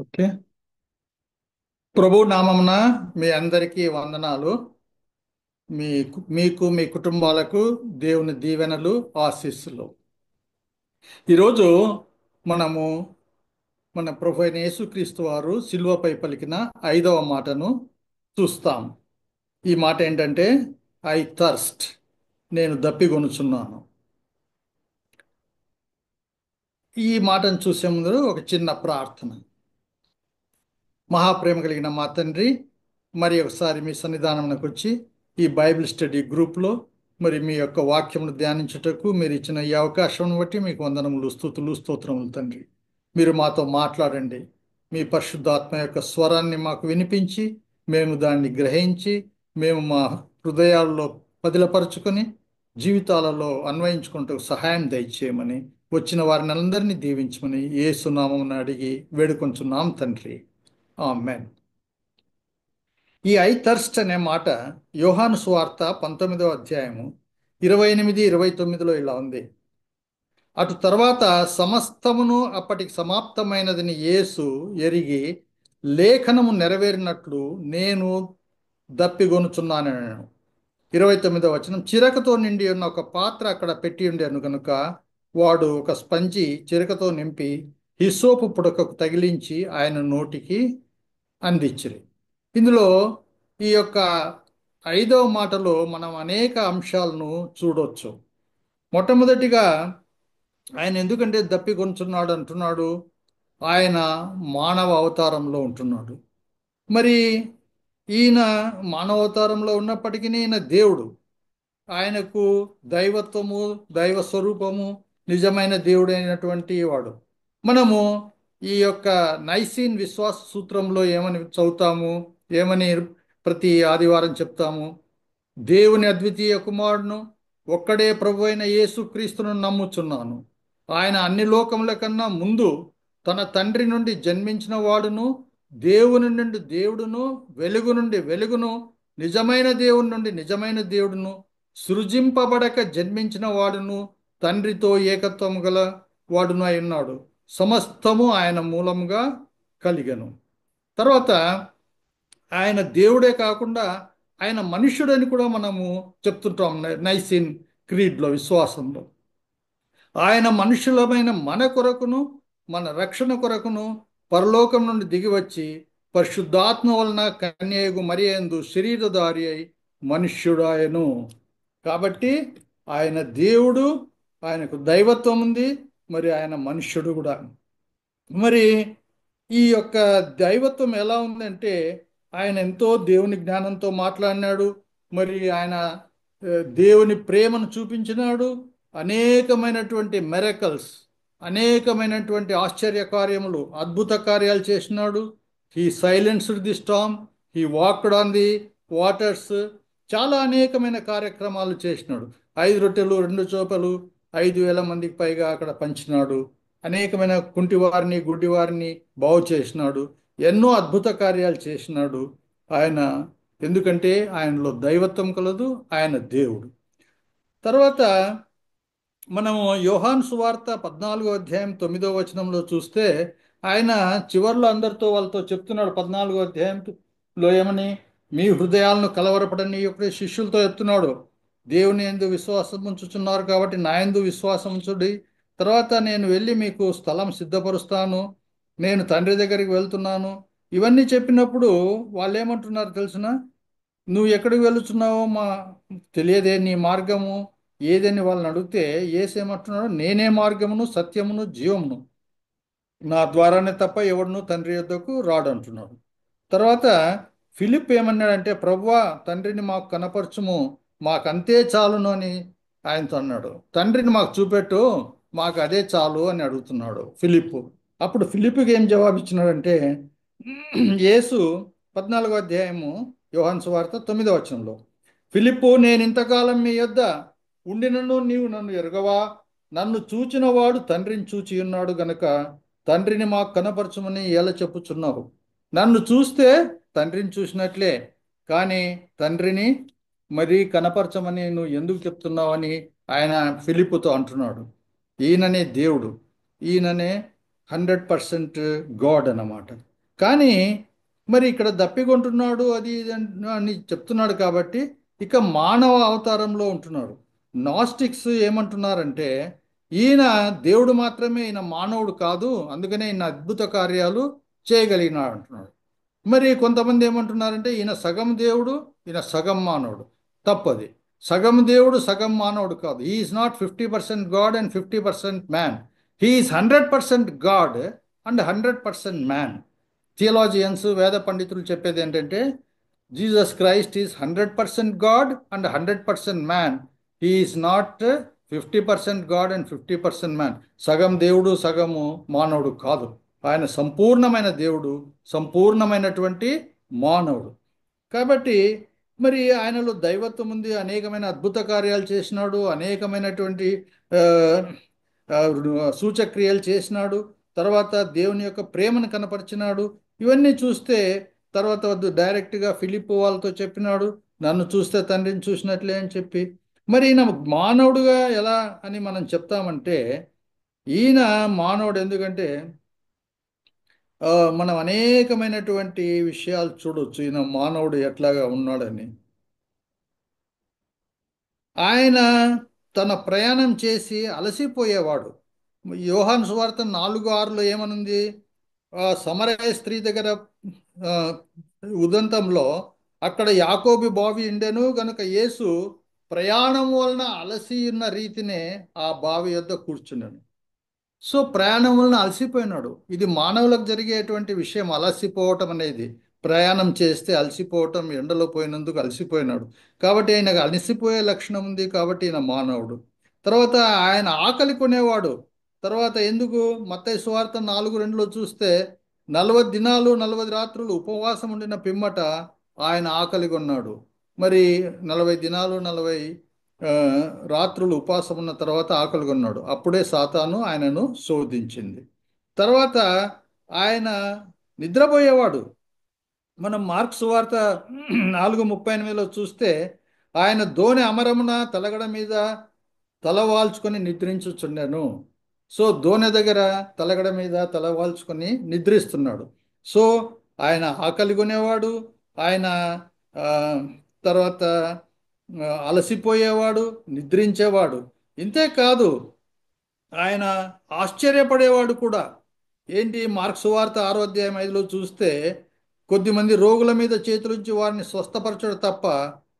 Okay. ప్రభు నామమున మీ అందరికీ వందనాలు. మీకు మీ కుటుంబాలకు దేవుని దీవెనలు, ఆశీస్సులు. ఈరోజు మనము మన ప్రభు అయిన యేసుక్రీస్తు వారు శిలువపై పలికిన 5వ మాటను చూస్తాం. ఈ మాట ఏంటంటే, ఐ థర్స్ట్, నేను దప్పిగొనుచున్నాను. ఈ మాటను చూసే ముందు ఒక చిన్న ప్రార్థన. మహాప్రేమ కలిగిన మా తండ్రి, మరి ఒకసారి మీ సన్నిధానంలోకి వచ్చి ఈ బైబిల్ స్టడీ గ్రూప్లో మరి మీ యొక్క వాక్యమును ధ్యానించుటకు మీరు ఇచ్చిన ఈ అవకాశం బట్టి మీకు వందనములు, స్తుతులు, స్తోత్రములు తండ్రి. మీరు మాతో మాట్లాడండి. మీ పరిశుద్ధాత్మ యొక్క స్వరాన్ని మాకు వినిపించి మేము దాన్ని గ్రహించి మేము మా హృదయాల్లో పదిలపరుచుకొని జీవితాలలో అన్వయించుకుంటూ సహాయం దయచేయమని, వచ్చిన వారిని అందరినీ దీవించమని యేసు నామమున అడిగి వేడుకొంచున్నాం తండ్రి. ఆమేన్. ఈ ఐ థర్స్ట్ అనే మాట యోహాను సువార్త 19వ అధ్యాయము 28, 29లో ఇలా ఉంది. అటు తర్వాత సమస్తమును అప్పటికి సమాప్తమైనదని యేసు ఎరిగి లేఖనము నెరవేరినట్లు నేను దప్పిగొనుచున్నానను. 29వ వచనం, చిరకతో నిండి ఉన్న ఒక పాత్ర అక్కడ పెట్టి ఉండేను కనుక వాడు ఒక స్పంజి చిరకతో నింపి హిస్సోపు పుడకకు తగిలించి ఆయన నోటికి అందించిరి. ఇందులో ఈ యొక్క 5వ మాటలో మనం అనేక అంశాలను చూడొచ్చు. మొట్టమొదటిగా ఆయన ఎందుకంటే దప్పిగొంచున్నాడు అంటున్నాడు? ఆయన మానవ అవతారంలో ఉంటున్నాడు. మరి ఈయన మానవ అవతారంలో ఉన్నప్పటికీ ఈయన దేవుడు. ఆయనకు దైవత్వము, దైవ స్వరూపము, నిజమైన దేవుడైనటువంటి వాడు. మనము ఈ యొక్క నైసీన్ విశ్వాస సూత్రంలో ఏమని చదువుతాము, ఏమని ప్రతి ఆదివారం చెప్తాము? దేవుని అద్వితీయ కుమారుడును ఒక్కడే ప్రభు అయిన యేసుక్రీస్తును నమ్ముచున్నాను. ఆయన అన్ని లోకముల కన్నా ముందు తన తండ్రి నుండి జన్మించిన వాడును, దేవుని నుండి దేవుడును, వెలుగు నుండి వెలుగును, నిజమైన దేవుని నుండి నిజమైన దేవుడును, సృజింపబడక జన్మించిన వాడును, తండ్రితో ఏకత్వము గల వాడును అయి ఉన్నాడు. సమస్తము ఆయన మూలముగా కలిగను. తర్వాత ఆయన దేవుడే కాకుండా ఆయన మనుష్యుడని కూడా మనము చెప్తుంటాం నైసిన్ క్రీడ్లో, విశ్వాసంలో. ఆయన మనుషులమైన మన కొరకును మన రక్షణ కొరకును పరలోకం నుండి దిగివచ్చి పరిశుద్ధాత్మ వలన కన్యయగు మరియందు శరీరధారి అయి మనుష్యుడాయను. కాబట్టి ఆయన దేవుడు, ఆయనకు దైవత్వం ఉంది, మరి ఆయన మనుష్యుడు కూడా. మరి ఈ యొక్క దైవత్వం ఎలా ఉందంటే, ఆయన ఎంతో దేవుని జ్ఞానంతో మాట్లాడినాడు. మరి ఆయన దేవుని ప్రేమను చూపించినాడు. అనేకమైనటువంటి మెరకల్స్, అనేకమైనటువంటి ఆశ్చర్య కార్యములు, అద్భుత కార్యాలు చేసినాడు. He silenced the storm, he walked on the waters. చాలా అనేకమైన కార్యక్రమాలు చేసినాడు. 5 రొట్టెలు 2 చేపలు 5,000 మందికి పైగా అక్కడ పంచినాడు. అనేకమైన కుంటివారిని, గుడ్డివారిని బాగు చేసినాడు. ఎన్నో అద్భుత కార్యాలు చేసినాడు ఆయన. ఎందుకంటే ఆయనలో దైవత్వం కలదు, ఆయన దేవుడు. తర్వాత మనము యోహాను సువార్త 14వ అధ్యాయం 9వ వచనంలో చూస్తే ఆయన చివర్లో అందరితో వాళ్ళతో చెప్తున్నాడు. 14వ అధ్యాయంలో ఏమని? మీ హృదయాలను కలవరపడని యొక్క శిష్యులతో చెప్తున్నాడు, దేవుని యందు విశ్వాసం ఉంచుచున్నారు కాబట్టి నా యందు విశ్వాసం ఉంచుడి. తర్వాత నేను వెళ్ళి మీకు స్థలం సిద్ధపరుస్తాను, నేను తండ్రి దగ్గరికి వెళ్తున్నాను. ఇవన్నీ చెప్పినప్పుడు వాళ్ళు ఏమంటున్నారు తెలుసున? నువ్వు ఎక్కడికి వెళుతున్నావో మా తెలియదే, నీ మార్గము ఏదని వాళ్ళని అడిగితే యేసేమంటున్నాడు? నేనే మార్గమును సత్యమును జీవమును, నా ద్వారానే తప్ప ఎవడును తండ్రి యొద్దకు రాడు అంటున్నాడు. తర్వాత ఫిలిప్ ఏమన్నాడంటే, ప్రభువా తండ్రిని మాకు కనపరచుము, మాకంతే చాలును అని ఆయనతో అన్నాడు. తండ్రిని మాకు చూపెట్టు, మాకు అదే చాలు అని అడుగుతున్నాడు ఫిలిప్పు. అప్పుడు ఫిలిప్కి ఏం జవాబు ఇచ్చినాడంటే, యేసు 14వ అధ్యాయము యోహాను సువార్త 9వ వచనంలో, ఫిలిప్పు, నేను ఇంతకాలం మీ యొద్ద ఉండినను నీవు నన్ను ఎరగవా? నన్ను చూచిన వాడు తండ్రిని చూచి ఉన్నాడు గనక తండ్రిని మాకు కనపరచమని ఎలా చెప్పుచున్నావు? నన్ను చూస్తే తండ్రిని చూసినట్లే, కానీ తండ్రిని మరీ కనపరచమని నువ్వు ఎందుకు చెప్తున్నావని ఆయన ఫిలిప్పుతో అంటున్నాడు. ఈయననే దేవుడు, ఈయననే 100% గాడ్ అన్నమాట. కానీ మరి ఇక్కడ దప్పికొంటున్నాడు అది ఇది అని చెప్తున్నాడు కాబట్టి ఇక మానవ అవతారంలో ఉంటున్నాడు. నాస్టిక్స్ ఏమంటున్నారంటే ఈయన దేవుడు మాత్రమే, ఈయన మానవుడు కాదు, అందుకనే ఈయన అద్భుత కార్యాలు చేయగలిగినాడు అంటున్నాడు. మరి కొంతమంది ఏమంటున్నారంటే ఈయన సగం దేవుడు, ఈయన సగం మానవుడు. తప్పది. సగం దేవుడు సగం మానవుడు కాదు. He's not 50% God and 50% man. He's 100% God and 100% man. Theologians, వేద పండితులు చెప్పేది ఏంటంటే Jesus Christ is 100% God and 100% man. He's not 50% God and 50% man. సగం దేవుడు సగము మానవుడు కాదు. ఆయన సంపూర్ణమైన దేవుడు, సంపూర్ణమైనటువంటి మానవుడు. కాబట్టి మరి ఆయనలో దైవత్వం ఉంది, అనేకమైన అద్భుత కార్యాలు చేసినాడు, అనేకమైనటువంటి ఆ, ఆ, సూచక్రియలు చేసినాడు, తర్వాత దేవుని యొక్క ప్రేమను కనపరిచినాడు. ఇవన్నీ చూస్తే తర్వాత వద్దు డైరెక్ట్గా ఫిలిప్ వాళ్ళతో చెప్పినాడు, నన్ను చూస్తే తండ్రిని చూసినట్లే అని చెప్పి. మరి ఈయన మానవుడుగా ఎలా అని మనం చెప్తామంటే ఈయన మానవుడు ఎందుకంటే ఆ, మనం అనేకమైనటువంటి విషయాలు చూడొచ్చు ఈయన మానవుడు ఎట్లాగా ఉన్నాడని. ఆయన తన ప్రయాణం చేసి అలసిపోయేవాడు. యోహాను సువార్త 4:6లో ఏమనుంది? సమరయ స్త్రీ దగ్గర ఆ, ఉదంతంలో అక్కడ యాకోబు బావి ఉండెను గనుక యేసు ప్రయాణం వలన అలసి ఉన్న రీతినే ఆ బావి యొద్ద కూర్చున్నాను. సో ప్రయాణం వలన అలసిపోయినాడు. ఇది మానవులకు జరిగేటువంటి విషయం, అలసిపోవటం అనేది. ప్రయాణం చేస్తే అలసిపోవటం, ఎండలో పోయినందుకు అలసిపోయినాడు. కాబట్టి ఆయనకు అలసిపోయే లక్షణం ఉంది కాబట్టి ఈయన మానవుడు. తర్వాత ఆయన ఆకలి కొనేవాడు. తర్వాత ఎందుకు మత్తయి సువార్త 4:2లో చూస్తే 40 దినాలు 40 రాత్రులు ఉపవాసం ఉండిన పిమ్మట ఆయన ఆకలి కొన్నాడు. మరి 40 దినాలు 40 ఆ, రాత్రులు ఉపవాసం ఉన్న తర్వాత ఆకలి కొన్నాడు. అప్పుడే సాతాను ఆయనను శోధించింది. తర్వాత ఆయన నిద్రపోయేవాడు. మనం మార్క్స్ వార్త 4:38లో చూస్తే ఆయన దోణి అమరమున తలగడ మీద తలవాల్చుకొని నిద్రించుచుండెను. సో దోణి దగ్గర తలగడ మీద తలవాల్చుకొని నిద్రిస్తున్నాడు. సో ఆయన ఆకలి కొనేవాడు. ఆయన ఆ, తర్వాత అలసిపోయేవాడు, నిద్రించేవాడు. ఇంతే కాదు, ఆయన ఆశ్చర్యపడేవాడు కూడా. ఏంటి మార్క్స్ వార్త 6:5లో చూస్తే కొద్దిమంది రోగుల మీద చేతులుంచి వారిని స్వస్థపరచడు తప్ప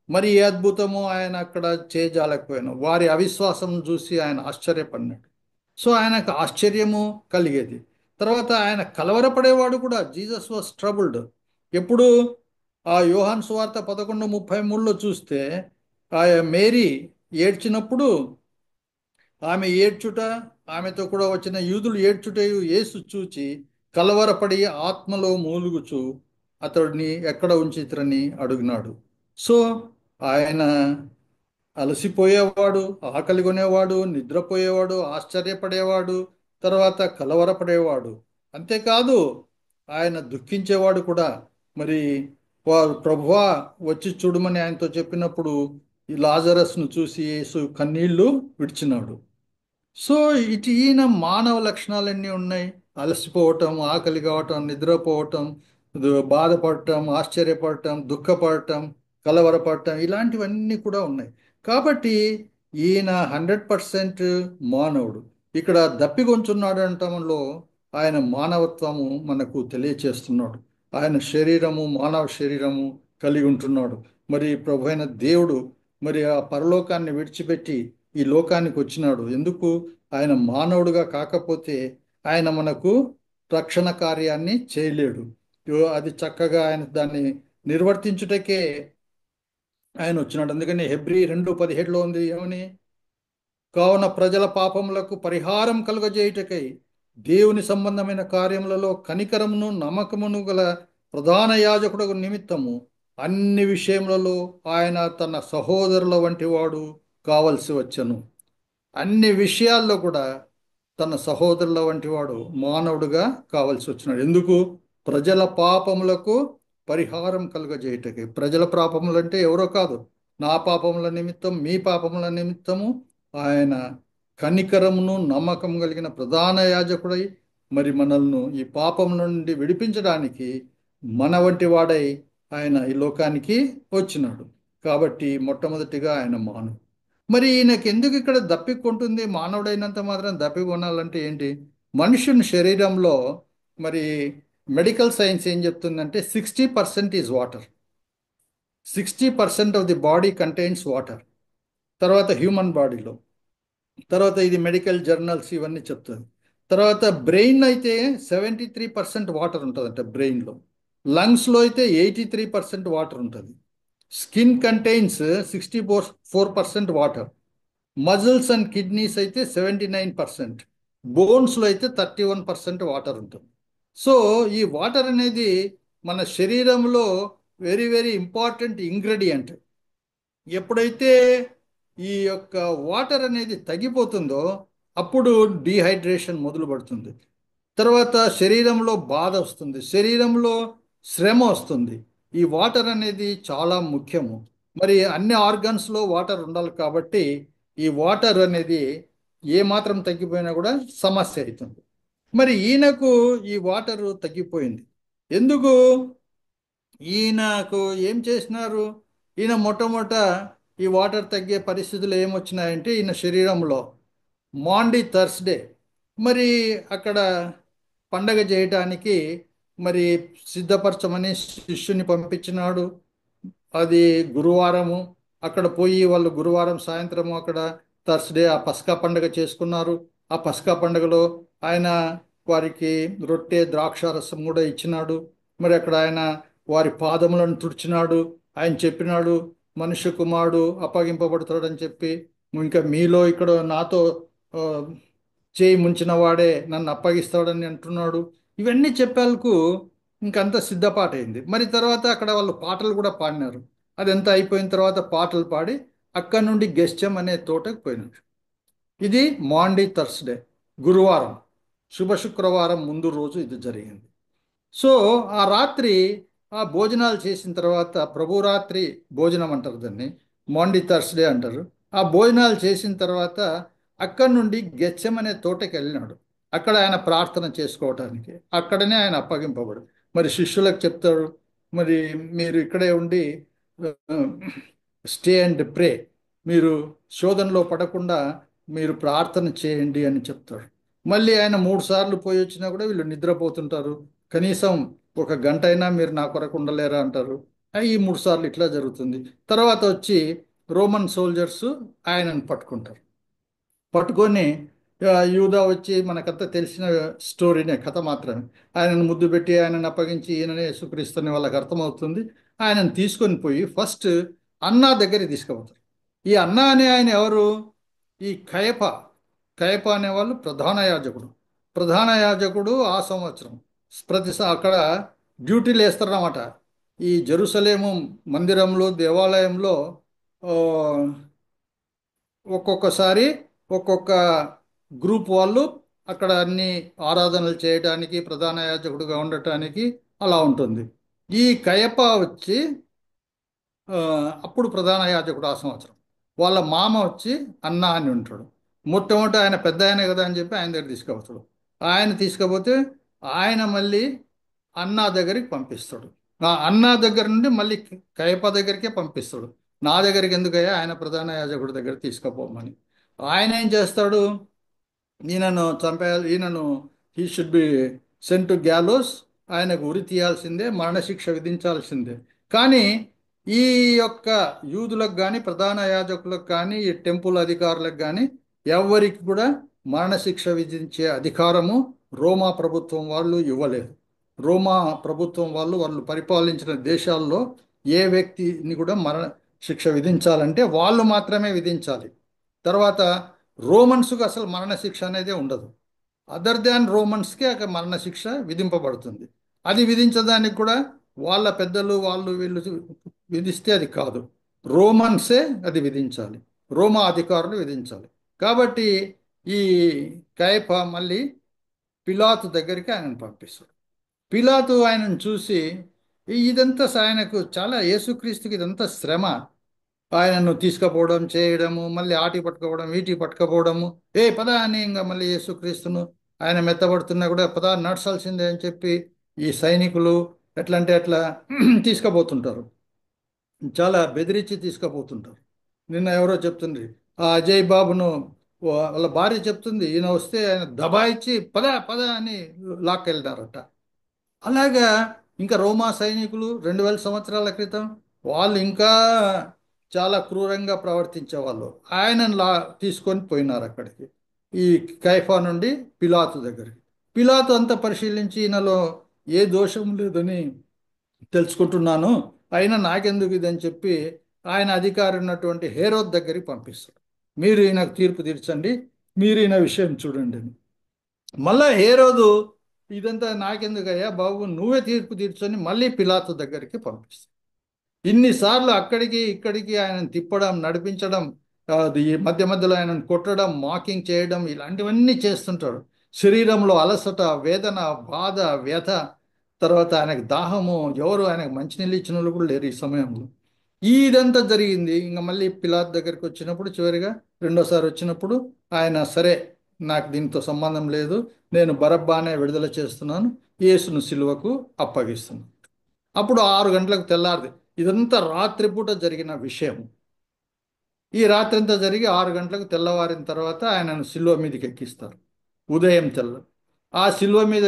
మరి ఏ అద్భుతము ఆయన అక్కడ చేయజాలకపోయాను. వారి అవిశ్వాసం చూసి ఆయన ఆశ్చర్యపడినాడు. సో ఆయనకు ఆశ్చర్యము కలిగేది. తర్వాత ఆయన కలవరపడేవాడు కూడా. Jesus was troubled. ఎప్పుడు ఆ యోహాన్ సువార్త 11:33లో చూస్తే ఆ మేరీ ఏడ్చినప్పుడు ఆమె ఏడ్చుట, ఆమెతో కూడా వచ్చిన యూదులు ఏడ్చుటయు యేసు చూచి కలవరపడి ఆత్మలో మూలుగుచు అతడిని ఎక్కడ ఉంచిత్రని అడుగునాడు. సో ఆయన అలసిపోయేవాడు, ఆకలి కొనేవాడు, నిద్రపోయేవాడు, ఆశ్చర్యపడేవాడు, తర్వాత కలవరపడేవాడు. అంతేకాదు ఆయన దుఃఖించేవాడు కూడా. మరి వారు ప్రభువా వచ్చి చూడమని ఆయనతో చెప్పినప్పుడు ఈ లాజరస్ను చూసి యేసు కన్నీళ్లు విడిచినాడు. సో ఈయన మానవ లక్షణాలన్నీ ఉన్నాయి. అలసిపోవటం, ఆకలి కావటం, నిద్రపోవటం, బాధపడటం, ఆశ్చర్యపడటం, దుఃఖపడటం, కలవరపడటం, ఇలాంటివన్నీ కూడా ఉన్నాయి. కాబట్టి ఈయన 100% మానవుడు. ఇక్కడ దప్పిగొంచున్నాడు అనటంలో ఆయన మానవత్వము మనకు తెలియచేస్తున్నాడు. ఆయన శరీరము మానవ శరీరము కలిగి ఉంటున్నాడు. మరి ప్రభు అయిన దేవుడు మరి ఆ పరలోకాన్ని విడిచిపెట్టి ఈ లోకానికి వచ్చినాడు. ఎందుకు? ఆయన మానవుడుగా కాకపోతే ఆయన మనకు రక్షణ కార్యాన్ని చేయలేడు. అది చక్కగా ఆయన దాన్ని నిర్వర్తించుటకే ఆయన వచ్చినాడు. అందుకని హెబ్రీ 2:17లో ఉంది ఏమని? కావున ప్రజల పాపములకు పరిహారం కలుగజేయుటకై దేవుని సంబంధమైన కార్యములలో కనికరమును నమ్మకమును గల ప్రధాన యాజకుడు నిమిత్తము అన్ని విషయములలో ఆయన తన సహోదరుల వంటి వాడు కావలసి వచ్చెను. అన్ని విషయాల్లో కూడా తన సహోదరుల వంటి వాడు మానవుడుగా కావలసి వచ్చినాడు. ఎందుకు? ప్రజల పాపములకు పరిహారం కలుగజేయుటకి. ప్రజల పాపములు అంటే ఎవరో కాదు, నా పాపముల నిమిత్తం, మీ పాపముల నిమిత్తము ఆయన కనికరమును నమ్మకం కలిగిన ప్రధాన యాజకుడై మరి మనల్ని ఈ పాపం నుండి విడిపించడానికి మన వంటి వాడై ఆయన ఈ లోకానికి వచ్చినాడు. కాబట్టి మొట్టమొదటిగా ఆయన మానవుడు. మరి ఈయనకి ఎందుకు ఇక్కడ దప్పికొంటుంది? మానవుడైనంత మాత్రం దప్పికొనాలంటే ఏంటి? మనుషుని శరీరంలో మరి మెడికల్ సైన్స్ ఏం చెప్తుందంటే 60% is water. 60% of the body contains water. తర్వాత హ్యూమన్ బాడీలో, తర్వాత ఇది మెడికల్ జర్నల్స్ ఇవన్నీ చెప్తుంది. తర్వాత బ్రెయిన్ అయితే 73% వాటర్ ఉంటుందంట బ్రెయిన్లో. లంగ్స్లో అయితే 83% వాటర్ ఉంటుంది. Skin contains 64% water. Muscles and kidneys అయితే 79%. బోన్స్లో అయితే 31% వాటర్ ఉంటుంది. సో ఈ వాటర్ అనేది మన శరీరంలో వెరీ వెరీ ఇంపార్టెంట్ ఇంగ్రీడియంట్. ఎప్పుడైతే ఈ యొక్క వాటర్ అనేది తగ్గిపోతుందో అప్పుడు డీహైడ్రేషన్ మొదలు పడుతుంది. తర్వాత శరీరంలో బాధ వస్తుంది, శరీరంలో శ్రమ వస్తుంది. ఈ వాటర్ అనేది చాలా ముఖ్యము. మరి అన్ని ఆర్గన్స్లో వాటర్ ఉండాలి కాబట్టి ఈ వాటర్ అనేది ఏ మాత్రం తగ్గిపోయినా కూడా సమస్య అవుతుంది. మరి ఈయనకు ఈ వాటర్ తగ్గిపోయింది. ఎందుకు? ఈయనకు ఏం చేసినారు? ఈయన మొట్టమొదట ఈ వాటర్ తగ్గే పరిస్థితులు ఏమొచ్చినాయంటే ఈయన శరీరంలో మాండీ థర్స్డే మరి అక్కడ పండగ చేయటానికి మరి సిద్ధపరచమని శిష్యుని పంపించినాడు. అది గురువారము. అక్కడ పోయి వాళ్ళు గురువారం సాయంత్రము అక్కడ థర్స్డే ఆ పస్కా పండుగ చేసుకున్నారు. ఆ పస్కా పండుగలో ఆయన వారికి రొట్టె ద్రాక్షారసం కూడా ఇచ్చినాడు. మరి అక్కడ ఆయన వారి పాదములను తుడిచినాడు. ఆయన చెప్పినాడు మనుష్య కుమారుడు అప్పగింపబడతాడని చెప్పి, ఇంకా మీలో ఇక్కడ నాతో ఆ, చేయి ముంచిన వాడే నన్ను అప్పగిస్తాడని అంటున్నాడు. ఇవన్నీ చెప్పేందుకు ఇంకంత సిద్ధపాటైంది. మరి తర్వాత అక్కడ వాళ్ళు పాటలు కూడా పాడినారు. అదంతా అయిపోయిన తర్వాత పాటలు పాడి అక్కడ నుండి గెస్టమ్ అనే తోటకు పోయినారు. ఇది మాండీ థర్స్డే, గురువారం, శుభ శుక్రవారం ముందు రోజు ఇది జరిగింది. సో ఆ రాత్రి ఆ భోజనాలు చేసిన తర్వాత ప్రభురాత్రి భోజనం అంటారు దాన్ని, మాండీ థర్స్డే అంటారు. ఆ భోజనాలు చేసిన తర్వాత అక్కడి నుండి గెచ్చం అనే తోటకి వెళ్ళినాడు. అక్కడ ఆయన ప్రార్థన చేసుకోవటానికి అక్కడనే ఆయన అప్పగింపబడు. మరి శిష్యులకు చెప్తాడు, మరి మీరు ఇక్కడే ఉండి స్టే అండ్ ప్రే, మీరు శోధనలో పడకుండా మీరు ప్రార్థన చేయండి అని చెప్తాడు. మళ్ళీ ఆయన 3 సార్లు పోయి వచ్చినా కూడా వీళ్ళు నిద్రపోతుంటారు. కనీసం ఒక గంట అయినా మీరు నా కొరకు ఉండలేరా అంటారు. ఈ 3 సార్లు ఇట్లా జరుగుతుంది. తర్వాత వచ్చి రోమన్ సోల్జర్స్ ఆయనను పట్టుకుంటారు. పట్టుకొని యూదా వచ్చి మనకంతా తెలిసిన స్టోరీనే, కథ మాత్రమే. ఆయనను ముద్దు పెట్టి ఆయనను అప్పగించి ఈయననే యేసుక్రీస్తుని వాళ్ళకి అర్థమవుతుంది. ఆయనను తీసుకొని పోయి ఫస్ట్ అన్నా దగ్గరికి తీసుకుపోతారు. ఈ అన్నా అనే ఆయన ఎవరు? ఈ కయప. కయప అనేవాళ్ళు ప్రధాన యాజకుడు. ప్రధాన యాజకుడు ఆ సంవత్సరం అక్కడ డ్యూటీలు వేస్తారన్నమాట. ఈ జెరూసలేము మందిరంలో దేవాలయంలో ఆ, ఒక్కొక్కసారి ఒక్కొక్క గ్రూప్ వాళ్ళు అక్కడ అన్ని ఆరాధనలు చేయడానికి ప్రధాన యాజకుడిగా ఉండటానికి అలా ఉంటుంది. ఈ కయప వచ్చి ఆ, అప్పుడు ప్రధాన యాజకుడు ఆ సంవత్సరం. వాళ్ళ మామ వచ్చి అన్న అని ఉంటాడు. మొట్టమొదటి ఆయన పెద్ద ఆయన కదా అని చెప్పి ఆయన దగ్గర తీసుకుపోతాడు. ఆయన తీసుకుపోతే ఆయన మళ్ళీ అన్నా దగ్గరికి పంపిస్తాడు. ఆ అన్నా దగ్గర నుండి మళ్ళీ కయప దగ్గరికే పంపిస్తాడు. నా దగ్గరికి ఎందుకయ్యా, ఆయన ప్రధాన యాజకుడి దగ్గర తీసుకుపోమని. ఆయన ఏం చేస్తాడు? ఈయనను చంపేయాలి, ఈయనను he should be sent to gallows, ఆయనకు ఉరి తీయాల్సిందే, మరణశిక్ష విధించాల్సిందే. కానీ ఈ యొక్క యూదులకు కానీ ప్రధాన యాజకులకు కానీ ఈ టెంపుల్ అధికారులకు కానీ ఎవరికి కూడా మరణశిక్ష విధించే అధికారము రోమా ప్రభుత్వం వాళ్ళు ఇవ్వలేదు. రోమా ప్రభుత్వం వాళ్ళు పరిపాలించిన దేశాల్లో ఏ వ్యక్తిని కూడా మరణ శిక్ష విధించాలంటే వాళ్ళు మాత్రమే విధించాలి. తర్వాత రోమన్స్కు అసలు మరణశిక్ష అనేది ఉండదు. అదర్ దాన్ రోమన్స్కి అక్కడ మరణశిక్ష విధింపబడుతుంది. అది విధించడానికి కూడా వాళ్ళ పెద్దలు వాళ్ళు వీళ్ళు విధిస్తే అది కాదు, రోమన్సే అది విధించాలి, రోమా అధికారులు విధించాలి. కాబట్టి ఈ కయప మళ్ళీ పిలాతు దగ్గరికి ఆయనను పంపిస్తాడు. పిలాతు ఆయనను చూసి ఇదంతా ఆయనకు చాలా, యేసుక్రీస్తుకి ఇదంతా శ్రమ. ఆయనను తీసుకుపోవడం చేయడము, మళ్ళీ ఆటి పట్టుకోవడం వీటి పట్టుకపోవడము, పద అని ఇంకా మళ్ళీ యేసుక్రీస్తును ఆయన మెత్తబడుతున్నా కూడా పదా నడచాల్సిందే అని చెప్పి ఈ సైనికులు ఎట్లా అంటే అట్లా తీసుకుపోతుంటారు. చాలా బెదిరించి తీసుకుపోతుంటారు. నిన్న ఎవరో చెప్తుంది, ఆ అజయ్ బాబును వాళ్ళ భార్య చెప్తుంది, ఈయన వస్తే ఆయన దబాయిచ్చి పద పద అని లాక్కెళ్తారట. అలాగా ఇంకా రోమా సైనికులు 2000 సంవత్సరాల క్రితం వాళ్ళు ఇంకా చాలా క్రూరంగా ప్రవర్తించేవాళ్ళు. ఆయనను తీసుకొని పోయినారు అక్కడికి, ఈ కైఫా నుండి పిలాతు దగ్గరికి. పిలాతు అంతా పరిశీలించి ఈయనలో ఏ దోషం లేదని తెలుసుకుంటున్నాను, అయినా నాకెందుకు ఇదని చెప్పి ఆయన అధికారి ఉన్నటువంటి హేరోద్ దగ్గరికి పంపిస్తాడు. మీరు ఈయనకు తీర్పు తీర్చండి, మీరు ఈయన విషయం చూడండి అని. మళ్ళా హేరోదు ఇదంతా నాకెందుకయ్యా బాబు, నువ్వే తీర్పు తీర్చని మళ్ళీ పిలాతు దగ్గరికి పంపిస్తాడు. ఇన్నిసార్లు అక్కడికి ఇక్కడికి ఆయనను తిప్పడం, నడిపించడం, ఈ మధ్య మధ్యలో ఆయనను కొట్టడం, మాకింగ్ చేయడం, ఇలాంటివన్నీ చేస్తుంటాడు. శరీరంలో అలసట, వేదన, బాధ, వ్యథ, తర్వాత ఆయనకు దాహము, ఎవరు ఆయనకు మంచినీళ్ళు ఇచ్చిన వాళ్ళు కూడా లేరు ఈ సమయంలో. ఇదంతా జరిగింది. ఇంకా మళ్ళీ పిలాత్ దగ్గరికి వచ్చినప్పుడు, చివరిగా రెండోసారి వచ్చినప్పుడు ఆయన సరే, నాకు దీంతో సంబంధం లేదు, నేను బరబ్బానే విడుదల చేస్తున్నాను, యేసును సిలువకు అప్పగిస్తున్నాను. అప్పుడు 6 గంటలకు తెల్లారిది. ఇదంతా రాత్రిపూట జరిగిన విషయం. ఈ రాత్రంతా జరిగి 6 గంటలకు తెల్లవారిన తర్వాత ఆయనను సిలువ మీదకి ఎక్కిస్తారు. ఉదయం తెల్ల ఆ సిలువ మీద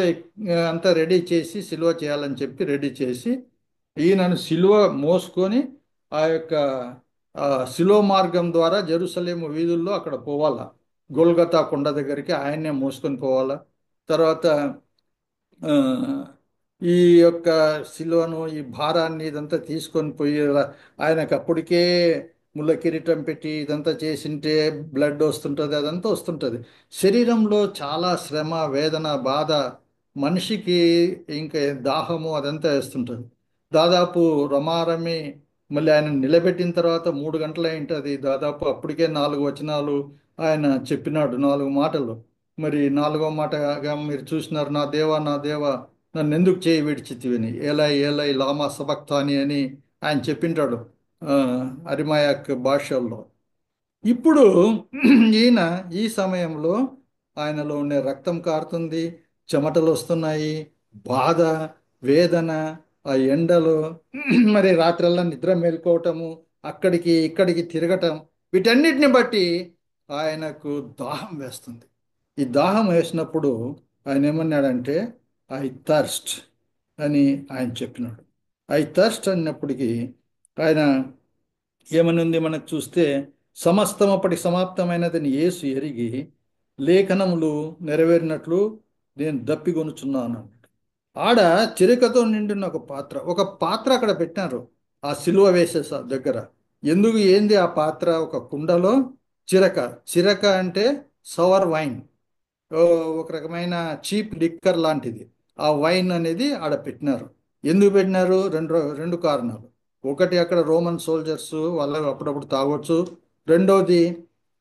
అంతా రెడీ చేసి, సిలువ చేయాలని చెప్పి రెడీ చేసి, ఈయనను సిలువ మోసుకొని ఆ యొక్క ఆ సిలువ మార్గం ద్వారా జెరూసలేము వీధుల్లో అక్కడ పోవాలా. గొల్గతా కొండ దగ్గరికి ఆయన్నే మోసుకొని పోవాలా. తర్వాత ఆ, ఈ యొక్క శిలువను, ఈ భారాన్ని ఇదంతా తీసుకొని పోయి ఆయనకు అప్పటికే ముళ్ళ కిరీటం పెట్టి ఇదంతా చేసింటే బ్లడ్ వస్తుంటుంది, అదంతా వస్తుంటుంది. శరీరంలో చాలా శ్రమ, వేదన, బాధ, మనిషికి ఇంకా దాహము అదంతా వేస్తుంటుంది. దాదాపు రమారమి మళ్ళీ ఆయన నిలబెట్టిన తర్వాత 3 గంటలు అయి ఉంటుంది. దాదాపు అప్పటికే 4 వచనాలు ఆయన చెప్పినాడు, 4 మాటలు. మరి 4వ మాటగా మీరు చూసినారు, నా దేవా నా దేవా నన్ను ఎందుకు చేయి విడిచితివని, ఏలై ఏలై లామా సబక్తాని అని ఆయన చెప్పింటాడు ఆ, అరిమాయాక్ భాషల్లో. ఇప్పుడు ఈయన ఈ సమయంలో ఆయనలో ఉండే రక్తం కారుతుంది, చెమటలు వస్తున్నాయి, బాధ, వేదన, ఆ ఎండలు, మరి రాత్రల్లా నిద్ర మేల్కోవటము, అక్కడికి ఇక్కడికి తిరగటం, వీటన్నిటిని బట్టి ఆయనకు దాహం వేస్తుంది. ఈ దాహం వేసినప్పుడు ఆయన ఏమన్నాడంటే, ఐ థర్స్ట్ అని ఆయన చెప్పినాడు. ఐ థర్స్ట్ అన్నప్పటికీ ఆయన ఏమని ఉంది మనకు చూస్తే, సమస్తము అప్పటి సమాప్తమైనదని యేసు ఎరిగి లేఖనములు నెరవేరినట్లు నేను దప్పిగొనుచున్నాను. ఆడ చిరకతో నిండిన ఒక పాత్ర అక్కడ పెట్టినారు ఆ సిలువ వేసే దగ్గర. ఎందుకు ఏంది ఆ పాత్ర? ఒక కుండలో చిరక. చిరక అంటే సవర్ వైన్, ఓ, ఒక రకమైన చీప్ లిక్కర్ లాంటిది. ఆ వైన్ అనేది ఆడ పెట్టినారు. ఎందుకు పెట్టినారు? రెండు కారణాలు. ఒకటి, అక్కడ రోమన్ సోల్జర్స్ వాళ్ళు అప్పుడప్పుడు తాగొచ్చు. రెండవది,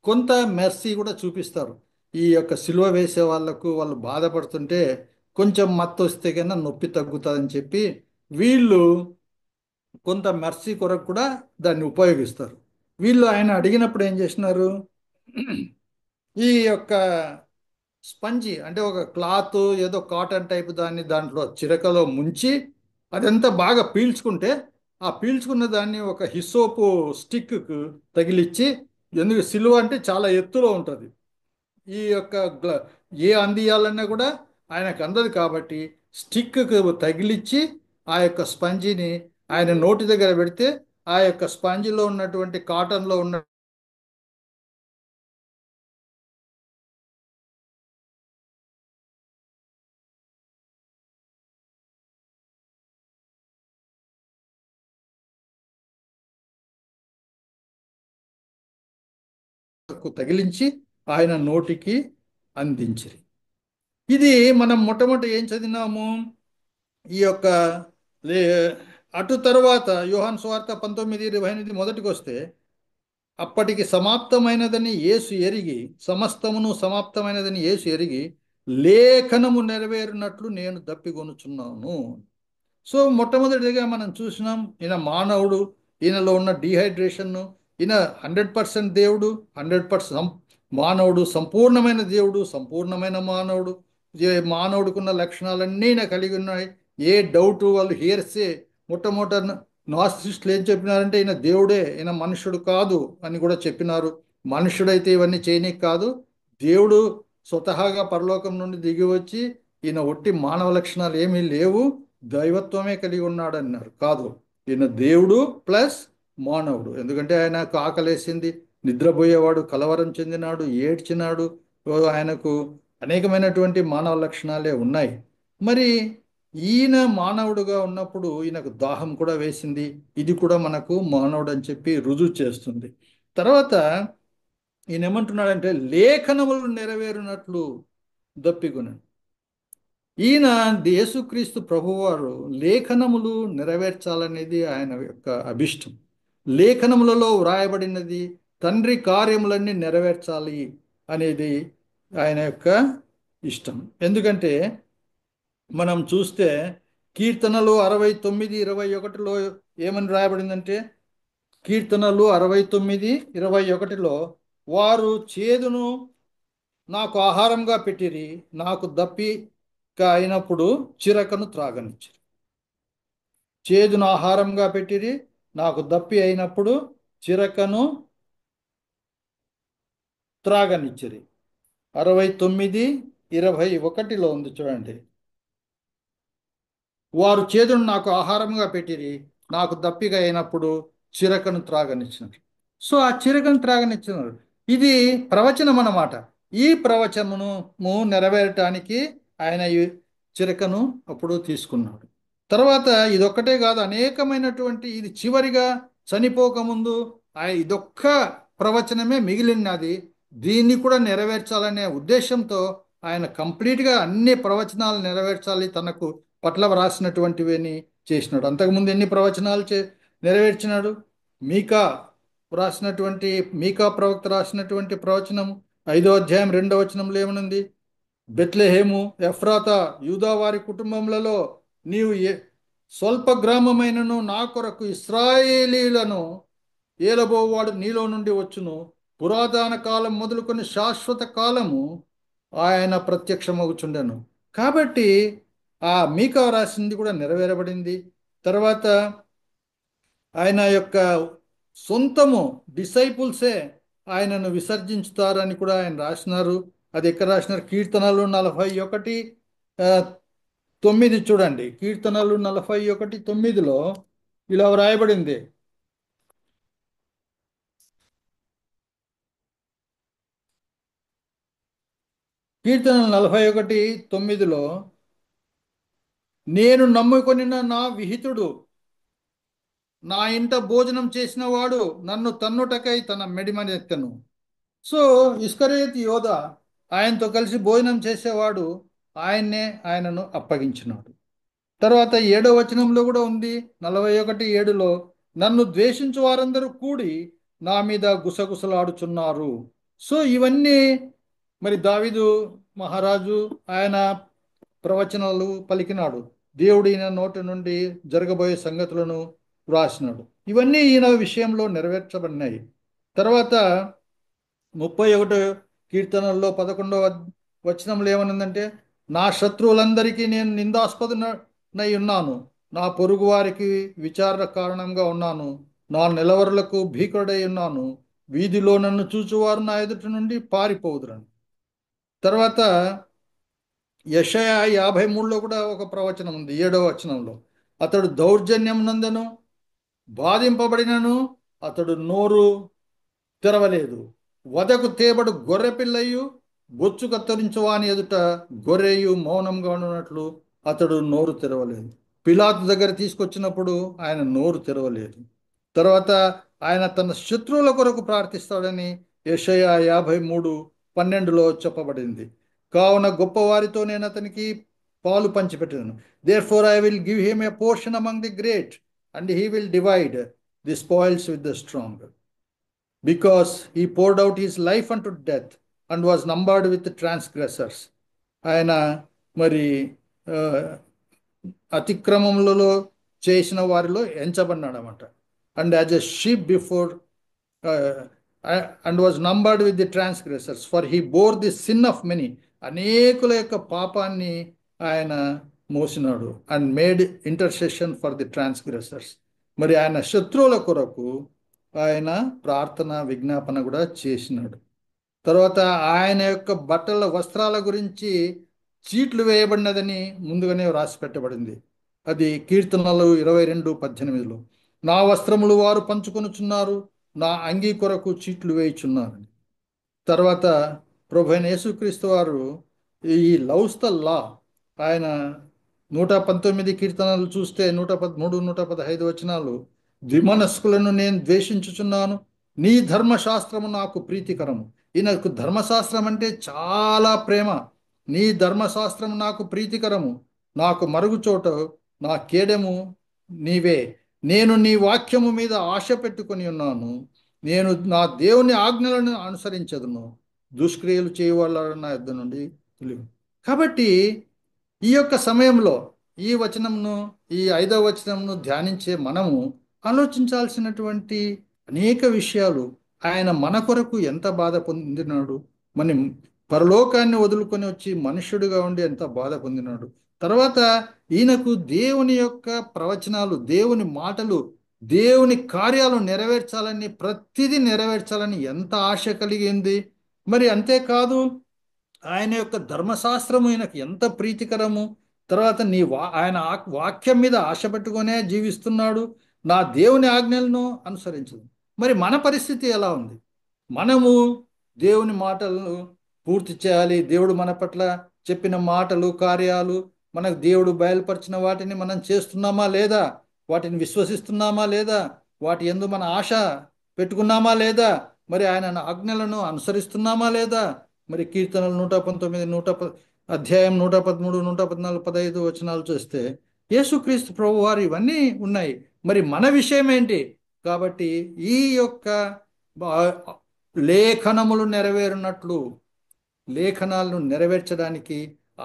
కొంత మెర్సీ కూడా చూపిస్తారు. ఈ యొక్క సిలువ వేసే వాళ్ళకు, వాళ్ళు బాధపడుతుంటే కొంచెం మత్తు వస్తే కన్నా నొప్పి తగ్గుతుందని చెప్పి వీళ్ళు కొంత మెర్సీ కొరకు కూడా దాన్ని ఉపయోగిస్తారు. వీళ్ళు ఆయన అడిగినప్పుడు ఏం చేసినారు, ఈ యొక్క స్పంజి అంటే ఒక క్లాత్, ఏదో కాటన్ టైప్ దాన్ని దాంట్లో చిరకలో ముంచి అదంతా బాగా పీల్చుకుంటే, ఆ పీల్చుకున్న దాన్ని ఒక హిస్సోపు స్టిక్కు తగిలిచ్చి, ఎందుకు సిలువ అంటే చాలా ఎత్తులో ఉంటుంది, ఈ యొక్క ఏ అందియాలన్నా కూడా ఆయనకు అందదు కాబట్టి స్టిక్కు తగిలిచ్చి ఆ యొక్క స్పంజిని ఆయన నోటి దగ్గర పెడితే ఆ యొక్క స్పంజిలో ఉన్నటువంటి కాటన్లో ఉన్న తగిలించి ఆయన నోటికి అందించిరి. ఇది మనం మొట్టమొదటి ఏం చదివినాము, ఈ యొక్క లే అటు తర్వాత యోహాను సువార్త 19:28 మొదటికి వస్తే, అప్పటికి సమాప్తమైనదని యేసు ఎరిగి, సమస్తమును సమాప్తమైనదని యేసు ఎరిగి లేఖనము నెరవేరినట్లు నేను దప్పిగొనుచున్నాను. సో మొట్టమొదటిగా మనం చూసినాం, ఈయన మానవుడు, ఈయనలో ఉన్న డీహైడ్రేషన్ను, ఈయన 100% దేవుడు, 100% మానవుడు, సంపూర్ణమైన దేవుడు, సంపూర్ణమైన మానవుడు. మానవుడికున్న లక్షణాలన్నీ నాకు కలిగి ఉన్నాయి. ఏ డౌట్ వాళ్ళు హియర్సే మొట్టమొదట నాస్తిస్టులు ఏం చెప్పినారంటే ఈయన దేవుడే, ఈయన మనుషుడు కాదు అని కూడా చెప్పినారు. మనుషుడైతే ఇవన్నీ చేయనీకి కాదు, దేవుడు స్వతహాగా పరలోకం నుండి దిగి వచ్చి ఈయన ఒట్టి మానవ లక్షణాలు ఏమీ లేవు, దైవత్వమే కలిగి ఉన్నాడు అన్నారు. కాదు, ఈయన దేవుడు ప్లస్ మానవుడు. ఎందుకంటే ఆయనకు ఆకలేసింది, నిద్రపోయేవాడు, కలవరం చెందినాడు, ఏడ్చినాడు. ఆయనకు అనేకమైనటువంటి మానవ లక్షణాలే ఉన్నాయి. మరి ఈయన మానవుడుగా ఉన్నప్పుడు ఈయనకు దాహం కూడా వేసింది. ఇది కూడా మనకు మానవుడు అని చెప్పి రుజువు చేస్తుంది. తర్వాత ఈయన ఏమంటున్నాడంటే లేఖనములు నెరవేరునట్లు దప్పికొనెను. ఈయన యేసుక్రీస్తు ప్రభువారు లేఖనములు నెరవేర్చాలనేది ఆయన యొక్క అభిష్టం. లేఖనములలో వ్రాయబడినది తండ్రి కార్యములన్నీ నెరవేర్చాలి అనేది ఆయన యొక్క ఇష్టం. ఎందుకంటే మనం చూస్తే కీర్తనలు 69:21 ఏమని రాయబడిందంటే, కీర్తనలు 69:21 వారు చేదును నాకు ఆహారంగా పెట్టిరి, నాకు దప్పిక అయినప్పుడు చిరకను త్రాగనిచ్చిరి. చేదును ఆహారంగా పెట్టిరి, నాకు దప్పి అయినప్పుడు చిరకను త్రాగనిచ్చిరి. 69:21 ఉంది చూడండి. వారు చేదును నాకు ఆహారంగా పెట్టిరి, నాకు దప్పిక అయినప్పుడు చిరకను త్రాగనిచ్చినారు. సో ఆ చిరకను త్రాగనిచ్చినారు. ఇది ప్రవచనం అన్నమాట. ఈ ప్రవచనము నెరవేరటానికి ఆయన ఈ చిరకను అప్పుడు తీసుకున్నాడు. తర్వాత ఇదొక్కటే కాదు, అనేకమైనటువంటి, ఇది చివరిగా చనిపోకముందు ఇదొక్క ప్రవచనమే మిగిలినది. దీన్ని కూడా నెరవేర్చాలనే ఉద్దేశంతో ఆయన కంప్లీట్గా అన్ని ప్రవచనాలు నెరవేర్చాలి తనకు పట్ల వ్రాసినటువంటివని చేసినాడు. అంతకుముందు ఎన్ని ప్రవచనాలు నెరవేర్చినాడు? మీకా రాసినటువంటి, మీకా ప్రవక్త రాసినటువంటి ప్రవచనం 5వ అధ్యాయం 2వ వచనంలో ఏమనుంది? బెత్లెహేము ఎఫ్రాతా యూదా వారి కుటుంబములలో నీవు స్వల్ప గ్రామమైనను నా కొరకు ఇశ్రాయేలీలను ఏలబోవాడు నీలో నుండి వచ్చును. పురాతన కాలం మొదలుకొని శాశ్వత కాలము ఆయన ప్రత్యక్షమవుచుండెను. కాబట్టి ఆ మీకా రాసింది కూడా నెరవేరబడింది. తర్వాత ఆయన యొక్క సొంతము డిసైపుల్సే ఆయనను విసర్జించుతారని కూడా ఆయన రాసినారు. అది ఎక్కడ రాసినారు? కీర్తనలు 41:9 చూడండి. కీర్తనలు 41:9 ఇలా వ్రాయబడింది. కీర్తనలు 41:9 నేను నమ్ముకొనిన నా విహితుడు నా ఇంట భోజనం చేసిన వాడు నన్ను తన్నుటకై తన మెడిమనెత్తెను. సో ఇస్కరియోతు యోధ ఆయనతో కలిసి భోజనం చేసేవాడు, ఆయనను అప్పగించినాడు. తర్వాత 7వ వచనంలో కూడా ఉంది, 41:7 నన్ను ద్వేషించు వారందరూ కూడి నా మీద గుసగుసలాడుచున్నారు. సో ఇవన్నీ మరి దావీదు మహారాజు ఆయన ప్రవచనాలు పలికినాడు. దేవుడు ఈయన నోటి నుండి జరగబోయే సంగతులను వ్రాసినాడు. ఇవన్నీ ఈయన విషయంలో నెరవేర్చబడినాయి. తర్వాత 31 కీర్తనల్లో 11వ వచనంలో ఏమనుందంటే, నా శత్రువులందరికీ నేను నిందాస్పదనై ఉన్నాను, నా పొరుగు వారికి విచారణ కారణంగా ఉన్నాను, నా నిలవరులకు భీకరుడై ఉన్నాను, వీధిలో నన్ను చూచువారు నా ఎదుటి నుండి పారిపోదురని. తర్వాత యెషయా 53లో కూడా ఒక ప్రవచనం ఉంది. 7వ వచనంలో, అతడు దౌర్జన్యం నందను బాధింపబడినను అతడు నోరు తెరవలేదు, వదకు తేబడు గొర్రె పిల్లయు బొచ్చు కత్తిరించు వాని ఎదుట గొర్రెయు మౌనంగా ఉన్నట్లు అతడు నోరు తెరవలేదు. పిలాతు దగ్గర తీసుకొచ్చినప్పుడు ఆయన నోరు తెరవలేదు. తర్వాత ఆయన తన శత్రువుల కొరకు ప్రార్థిస్తాడని యెషయా 53:12 చెప్పబడింది. కావున గొప్పవారితో నేను అతనికి పాలు పంచిపెట్టాను. Therefore I will give him a portion among the great and he will divide the spoils with the strong. Because he poured out his life unto death and was numbered with the transgressors. ఆయన మరి ఆ, అతిక్రమములలో చేసిన వారిలో ఎంచబడినాడు అన్నమాట. And as a sheep before and was numbered with the transgressors for he bore the sin of many. అనేకుల యొక్క పాపాన్ని ఆయన మోసినాడు and made intercession for the transgressors. మరి ఆయన శత్రువుల కొరకు ఆయన ప్రార్థన విజ్ఞాపన కూడా చేసినాడు. తర్వాత ఆయన యొక్క బట్టల వస్త్రాల గురించి చీట్లు వేయబడినదని ముందుగానే వ్రాసి పెట్టబడింది. అది కీర్తనలు 22:18లో, నా వస్త్రములు వారు పంచుకొనుచున్నారు, నా అంగీ కొరకు చీట్లు వేయుచున్నారు. తర్వాత ప్రభు అయిన యేసుక్రీస్తు వారు ఈ లవ్స్ ద లా, ఆయన 119 కీర్తనలు చూస్తే 113 115 వచనాలు, ద్విమనస్కులను నేను ద్వేషించుచున్నాను, నీ ధర్మశాస్త్రము నాకు ప్రీతికరము. ఈయనకు ధర్మశాస్త్రం అంటే చాలా ప్రేమ. నీ ధర్మశాస్త్రము నాకు ప్రీతికరము, నాకు మరుగుచోట నా కేడెము నీవే. నేను నీ వాక్యము మీద ఆశ పెట్టుకొని ఉన్నాను, నేను నా దేవుని ఆజ్ఞలను అనుసరించదును, దుష్క్రియలు చేయవాళ్ళ నా యొద్ద నుండి తొలగు. కాబట్టి ఈ యొక్క సమయంలో ఈ వచనంను, ఈ 5వ వచనంను ధ్యానించే మనము ఆలోచించాల్సినటువంటి అనేక విషయాలు. ఆయన మన కొరకు ఎంత బాధ పొందినాడు, మన పరలోకాన్ని వదులుకొని వచ్చి మనుష్యుడిగా ఉండి ఎంత బాధ పొందినాడు. తర్వాత ఈయనకు దేవుని యొక్క ప్రవచనాలు, దేవుని మాటలు, దేవుని కార్యాలు నెరవేర్చాలని, ప్రతిదీ నెరవేర్చాలని ఎంత ఆశ కలిగింది. మరి అంతేకాదు, ఆయన యొక్క ధర్మశాస్త్రము ఈయనకు ఎంత ప్రీతికరము. తర్వాత ఆయన వాక్యం మీద ఆశ పెట్టుకునే జీవిస్తున్నాడు, నా దేవుని ఆజ్ఞలను అనుసరించదు. మరి మన పరిస్థితి ఎలా ఉంది? మనము దేవుని మాటలను పూర్తి చేయాలి. దేవుడు మన పట్ల చెప్పిన మాటలు, కార్యాలు, మనకు దేవుడు బయలుపరిచిన వాటిని మనం చేస్తున్నామా లేదా? వాటిని విశ్వసిస్తున్నామా లేదా? వాటి యందు మన ఆశ పెట్టుకున్నామా లేదా? మరి ఆయన ఆజ్ఞలను అనుసరిస్తున్నామా లేదా? మరి కీర్తనలు 119 అధ్యాయం 113 114 15 వచనాలు చూస్తే యేసుక్రీస్తు ప్రభు వారు ఇవన్నీ ఉన్నాయి. మరి మన విషయం ఏంటి? కాబట్టి ఈ యొక్క లేఖనములు నెరవేరునట్లు, లేఖనాలను నెరవేర్చడానికి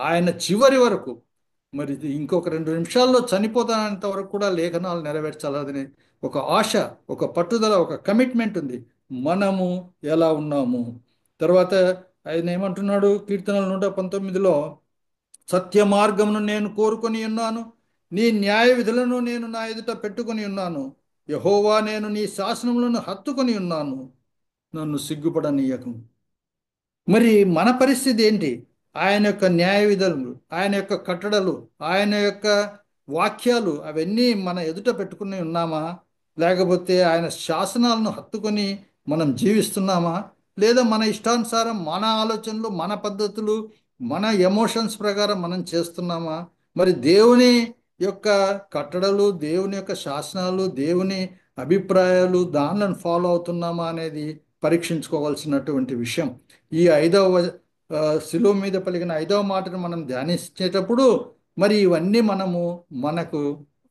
ఆయన చివరి వరకు, మరి ఇంకొక 2 నిమిషాల్లో చనిపోతానంత వరకు కూడా లేఖనాలు నెరవేర్చాలని ఒక ఆశ, ఒక పట్టుదల, ఒక కమిట్మెంట్ ఉంది. మనము ఎలా ఉన్నాము? తర్వాత ఆయన ఏమంటున్నాడు కీర్తనలు 119లో, సత్య మార్గమును నేను కోరుకొని ఉన్నాను, నీ న్యాయ విధులను నేను నా ఎదుట పెట్టుకొని ఉన్నాను, యెహోవా నేను నీ శాసనములను హత్తుకొని ఉన్నాను, నన్ను సిగ్గుపడనీయకు. మరి మన పరిస్థితి ఏంటి? ఆయన యొక్క న్యాయ విధులు, ఆయన యొక్క కట్టడలు, ఆయన యొక్క వాక్యాలు అవన్నీ మన ఎదుట పెట్టుకుని ఉన్నామా? లేకపోతే ఆయన శాసనాలను హత్తుకొని మనం జీవిస్తున్నామా? లేదా మన ఇష్టానుసారం, మన ఆలోచనలు, మన పద్ధతులు, మన ఎమోషన్స్ ప్రకారం మనం చేస్తున్నామా? మరి దేవుని యొక్క కట్టడలు, దేవుని యొక్క శాసనాలు, దేవుని అభిప్రాయాలు, దానిలను ఫాలో అవుతున్నామా అనేది పరీక్షించుకోవాల్సినటువంటి విషయం. ఈ 5వ శిలువ మీద పలికిన 5వ మాటను మనం ధ్యానించేటప్పుడు మరి ఇవన్నీ మనకు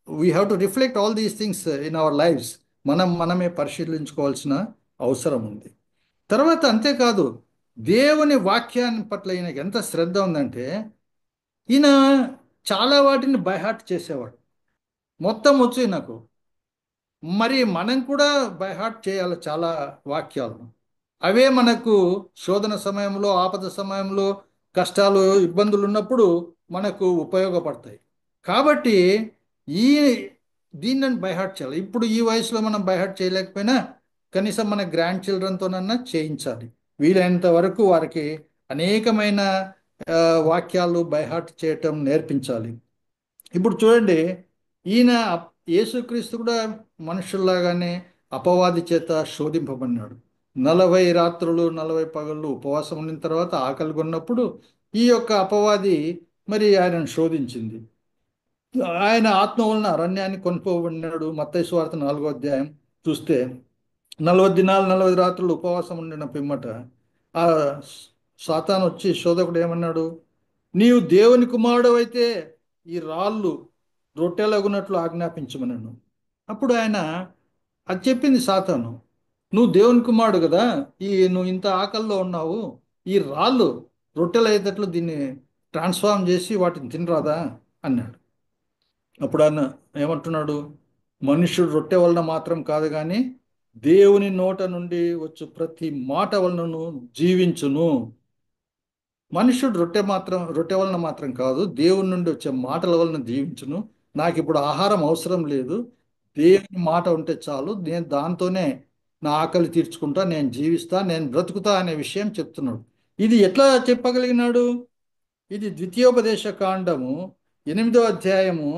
we have to reflect all these things in our lives. మనమే పరిశీలించుకోవాల్సిన అవసరం ఉంది. తర్వాత అంతేకాదు, దేవుని వాక్యాన్ని పట్ల ఈయనకి ఎంత శ్రద్ధ ఉందంటే, ఈయన చాలా వాటిని బైహార్ట్ చేసేవాడు. మొత్తం వచ్చు ఈయనకు. మరి మనం కూడా బైహార్ట్ చేయాలి చాలా వాక్యాలు. అవే మనకు శోధన సమయంలో, ఆపద సమయంలో, కష్టాలు, ఇబ్బందులు ఉన్నప్పుడు మనకు ఉపయోగపడతాయి. కాబట్టి ఈ దీన్ని బైహార్ట్ చేయాలి. ఇప్పుడు ఈ వయసులో మనం బైహార్ట్ చేయలేకపోయినా కనీసం మన గ్రాండ్ చిల్డ్రన్తోనన్నా చేయించాలి. వీలైనంత వరకు వారికి అనేకమైన వాక్యాలు బైహార్ట్ చేయటం నేర్పించాలి. ఇప్పుడు చూడండి, ఈయన యేసుక్రీస్తు కూడా మనుషుల్లాగానే అపవాది చేత శోధింపబడినాడు. 40 రాత్రులు 40 పగళ్ళు ఉపవాసం ఉన్న తర్వాత ఆకలి కొన్నప్పుడు ఈ యొక్క అపవాది మరి ఆయనను శోధించింది. ఆయన ఆత్మ వలన అరణ్యాన్ని కొనుపోబడినాడు. మత్తయి సువార్త 4వ అధ్యాయం చూస్తే 40 దినాలు 40 రాత్రులు ఉపవాసం ఉండిన పిమ్మట ఆ సాతాను వచ్చి శోధకుడు ఏమన్నాడు, నీవు దేవుని కుమారుడవైతే ఈ రాళ్ళు రొట్టెలగునట్లు ఆజ్ఞాపించమనను. అప్పుడు ఆయన అది చెప్పింది సాతాను, నువ్వు దేవుని కుమారుడు కదా, నువ్వు ఇంత ఆకల్లో ఉన్నావు, ఈ రాళ్ళు రొట్టెలు అయ్యేటట్లు దీన్ని ట్రాన్స్ఫార్మ్ చేసి వాటిని తినరాదా అన్నాడు. అప్పుడు ఆయన ఏమంటున్నాడు, మనుష్యుడు రొట్టె వలన మాత్రం కాదు కానీ దేవుని నోట నుండి వచ్చు ప్రతి మాట వలనను జీవించును. మనుష్యుడు రొట్టె వలన మాత్రం కాదు, దేవుని నుండి వచ్చే మాటల వలన జీవించును. నాకు ఇప్పుడు ఆహారం అవసరం లేదు, దేవుని మాట ఉంటే చాలు, నేను దాంతోనే నా ఆకలి తీర్చుకుంటా, నేను జీవిస్తా, నేను బ్రతుకుతా అనే విషయం చెప్తున్నాడు. ఇది ఎట్లా చెప్పగలిగినాడు? ఇది ద్వితీయోపదేశ కాండము 8వ అధ్యాయము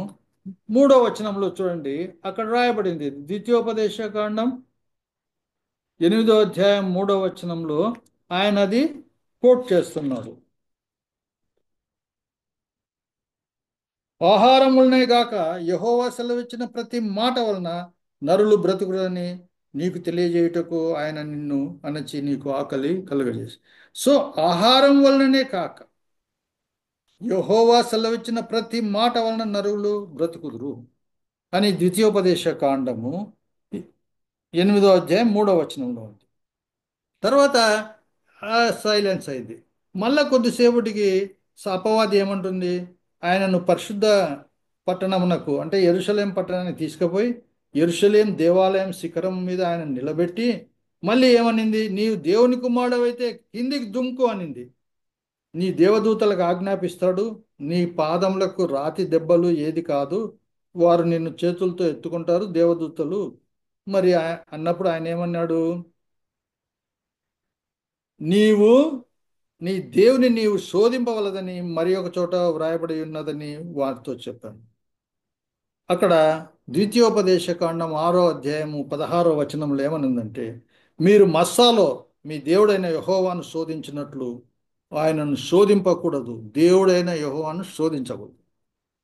3వ వచనంలో చూడండి. అక్కడ రాయబడింది, ద్వితీయోపదేశ కాండం 8వ అధ్యాయం 3వ వచనంలో ఆయన అది కోట్ చేస్తున్నాడు. ఆహారం వలనే గాక యెహోవా సెలవిచ్చిన ప్రతి మాట వలన నరులు బ్రతుకులని నీకు తెలియజేయుటకు ఆయన నిన్ను అణచి నీకు ఆకలి కలుగజేసి. సో ఆహారం వలననే కాక యెహోవా సెలవిచ్చిన ప్రతి మాట వలన నరులు బ్రతుకుదురు అని ద్వితీయోపదేశ కాండము 8వ అధ్యాయం 3వ వచనంలో ఉంది. తర్వాత సైలెన్స్ అయింది. మళ్ళా కొద్దిసేపటికి అపవాది ఏమంటుంది? ఆయనను పరిశుద్ధ పట్టణమునకు, అంటే యెరూషలేం పట్టణానికి తీసుకుపోయి యెరూషలేం దేవాలయం శిఖరం మీద ఆయన నిలబెట్టి మళ్ళీ ఏమనింది? నీవు దేవుని కుమారుడవైతే కిందికి దుంకు అనింది. నీ దేవదూతలకు ఆజ్ఞాపిస్తాడు, నీ పాదములకు రాతి దెబ్బలు ఏది కాదు, వారు నిన్ను చేతులతో ఎత్తుకుంటారు దేవదూతలు. మరి అన్నప్పుడు ఆయన ఏమన్నాడు? నీవు నీ దేవుని నీవు శోధింపవలదని మరి ఒక చోట వ్రాయబడి ఉన్నదని వారితో చెప్పాను. అక్కడ ద్వితీయోపదేశ కాండం 6వ అధ్యాయము 16వ వచనంలో ఏమనుందంటే, మీరు మస్సాలో మీ దేవుడైన యెహోవాను శోధించినట్లు ఆయనను శోధింపకూడదు, దేవుడైన యెహోవాను శోధించకూడదు,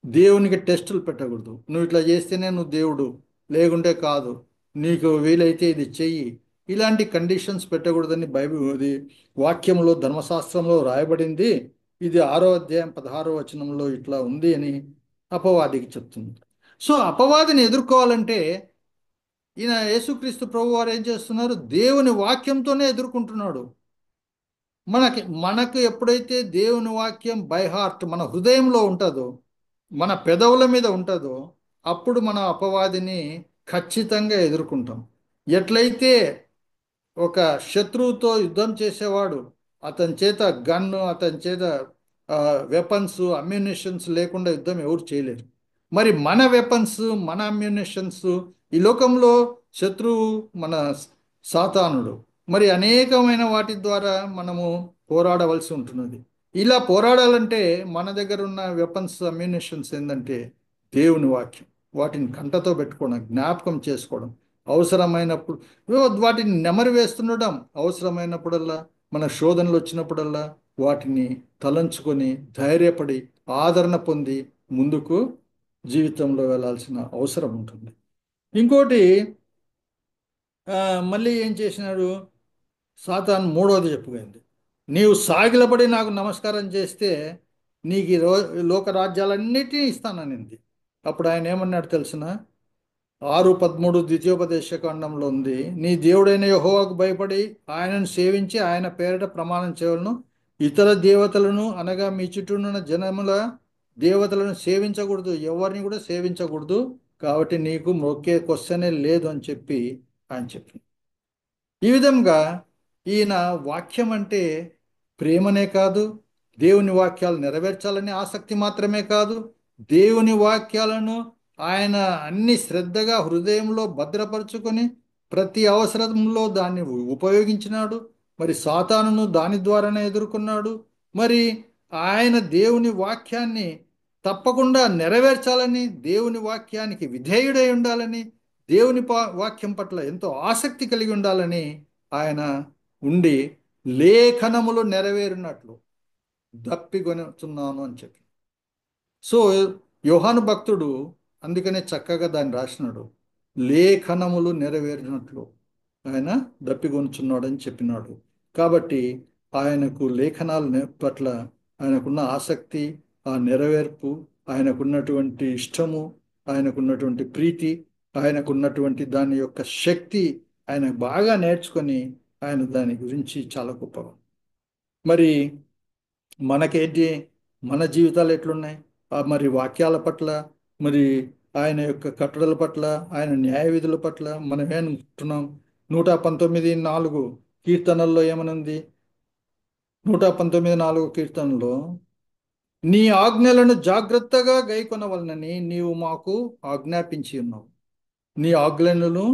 దేవునికి టెస్టులు పెట్టకూడదు. నువ్వు ఇట్లా చేస్తేనే నువ్వు దేవుడు, లేకుంటే కాదు, నీకు వీలైతే ఇది చెయ్యి, ఇలాంటి కండిషన్స్ పెట్టకూడదని బైబిల్ ఇది వాక్యంలో ధర్మశాస్త్రంలో రాయబడింది. ఇది 6వ అధ్యాయం 16వ వచనంలో ఇట్లా ఉంది అని అపవాదికి చెప్తుంది. సో అపవాదిని ఎదుర్కోవాలంటే ఈయన యేసుక్రీస్తు ప్రభు వారు ఏం చేస్తున్నారు? దేవుని వాక్యంతోనే ఎదుర్కొంటున్నాడు. మనకు ఎప్పుడైతే దేవుని వాక్యం బై హార్ట్ మన హృదయంలో ఉంటుందో, మన పెదవుల మీద ఉంటుందో, అప్పుడు మన అపవాదిని ఖచ్చితంగా ఎదుర్కొంటాం. ఎట్లయితే ఒక శత్రువుతో యుద్ధం చేసేవాడు అతని చేత గన్ను, అతని చేత వెపన్స్, అమ్యునిషన్స్ లేకుండా యుద్ధం ఎవరు చేయలేరు. మరి మన వెపన్స్, మన అమ్యునిషన్స్, ఈ లోకంలో శత్రువు మన సాతానుడు. మరి అనేకమైన వాటి ద్వారా మనము పోరాడవలసి ఉంటున్నది. ఇలా పోరాడాలంటే మన దగ్గర ఉన్న వెపన్స్, అమ్యునిషన్స్ ఏంటంటే దేవుని వాక్యం. వాటిని కంటతో పెట్టుకోవడం, జ్ఞాపకం చేసుకోవడం, అవసరమైనప్పుడు వాటిని నెమరు వేస్తుండడం, అవసరమైనప్పుడల్లా మన శోధనలు వచ్చినప్పుడల్లా వాటిని తలంచుకొని ధైర్యపడి ఆదరణ పొంది ముందుకు జీవితంలో వెళ్ళాల్సిన అవసరం ఉంటుంది. ఇంకోటి ఆ, మళ్ళీ ఏం చేసినాడు? సాతాను మూడోది చెప్పుకుంది, నీవు సాగిలపడి నాకు నమస్కారం చేస్తే నీకు లోక రాజ్యాలన్నిటినీ ఇస్తాననింది. అప్పుడు ఆయన ఏమన్నాడు తెలిసిన? 6:13 ద్వితీయోపదేశ కాండంలో ఉంది, నీ దేవుడైన యెహోవాకు భయపడి ఆయనను సేవించి ఆయన పేరిట ప్రమాణం చేయవలను, ఇతర దేవతలను అనగా మీ చుట్టూ ఉన్న జనముల దేవతలను సేవించకూడదు, ఎవరిని కూడా సేవించకూడదు, కాబట్టి నీకు మొక్కే క్వశ్చనే లేదు అని చెప్పి ఆయన చెప్పింది. ఈ విధంగా ఈయన వాక్యం అంటే ప్రేమనే కాదు, దేవుని వాక్యాలు నెరవేర్చాలని ఆసక్తి మాత్రమే కాదు, దేవుని వాక్యాలను ఆయన అన్ని శ్రద్ధగా హృదయంలో భద్రపరుచుకొని ప్రతి అవసరంలో దాన్ని ఉపయోగించినాడు. మరి సాతానును దాని ద్వారానే ఎదుర్కొన్నాడు. మరి ఆయన దేవుని వాక్యాన్ని తప్పకుండా నెరవేర్చాలని, దేవుని వాక్యానికి విధేయుడై ఉండాలని, దేవుని వాక్యం పట్ల ఎంతో ఆసక్తి కలిగి ఉండాలని ఆయన ఉండి లేఖనములు నెరవేరినట్లు దప్పికొనుచున్నాను అని చెప్పి. సో యోహాను భక్తుడు అందుకనే చక్కగా దాన్ని రాసినాడు, లేఖనములు నెరవేరినట్లు ఆయన దప్పికొనుచున్నాడని చెప్పినాడు. కాబట్టి ఆయనకు లేఖనాల పట్ల ఆయనకున్న ఆసక్తి, ఆ నెరవేర్పు, ఆయనకున్నటువంటి ఇష్టము, ఆయనకున్నటువంటి ప్రీతి, ఆయనకున్నటువంటి దాని యొక్క శక్తి ఆయన బాగా నేర్చుకొని ఆయన దాని గురించి చాలా గొప్పగా. మరి మనకేంటి? మన జీవితాలు ఎట్లున్నాయి? మరి వాక్యాల పట్ల, మరి ఆయన యొక్క కట్టడల పట్ల, ఆయన న్యాయ విధుల పట్ల మనం ఏమనుకుంటున్నాం? 119:4 కీర్తనల్లో ఏమనుంది? 119:4 కీర్తనలో, నీ ఆజ్ఞలను జాగ్రత్తగా గైకొనవలనని నీవు మాకు ఆజ్ఞాపించి ఉన్నావు. నీ ఆజ్ఞలను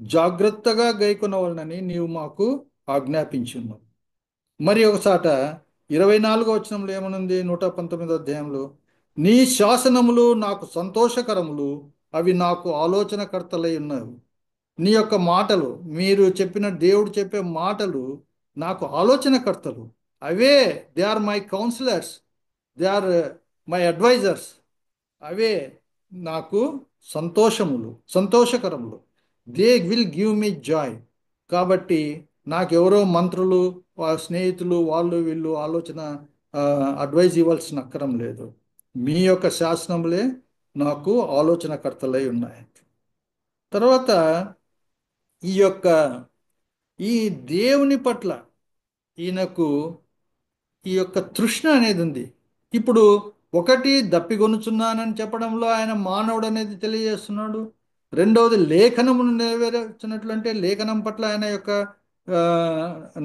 జాగ్రత్తగా గైకొనవలనని నీవు మాకు ఆజ్ఞాపించి ఉన్నావు. మరి ఒకసాట 24వ వచనంలో ఏమనుంది? 119 అధ్యాయంలో, నీ శాసనములు నాకు సంతోషకరములు, అవి నాకు ఆలోచనకర్తలై ఉన్నవి. నీ యొక్క మాటలు, మీరు చెప్పిన దేవుడు చెప్పే మాటలు నాకు ఆలోచనకర్తలు. అవే, they are my counsellors, they are my advisers. అవే నాకు సంతోషకరములు. They will give me joy. కాబట్టి నాకెవరో మంత్రులు, వాళ్ళ స్నేహితులు, వాళ్ళు వీళ్ళు ఆలోచన అడ్వైజ్ ఇవ్వాల్సిన అక్కరం లేదు. మీ యొక్క శాసనములే నాకు ఆలోచనకర్తలై ఉన్నాయి. తర్వాత ఈ యొక్క ఈ దేవుని పట్ల ఈయనకు ఈ యొక్క తృష్ణ అనేది ఉంది. ఇప్పుడు ఒకటి, దప్పిగొనుచున్నానని చెప్పడంలో ఆయన మానవుడు అనేది తెలియజేస్తున్నాడు. రెండవది, లేఖనమును నెరవేర్చినట్లు, అంటే లేఖనం పట్ల ఆయన యొక్క ఆ,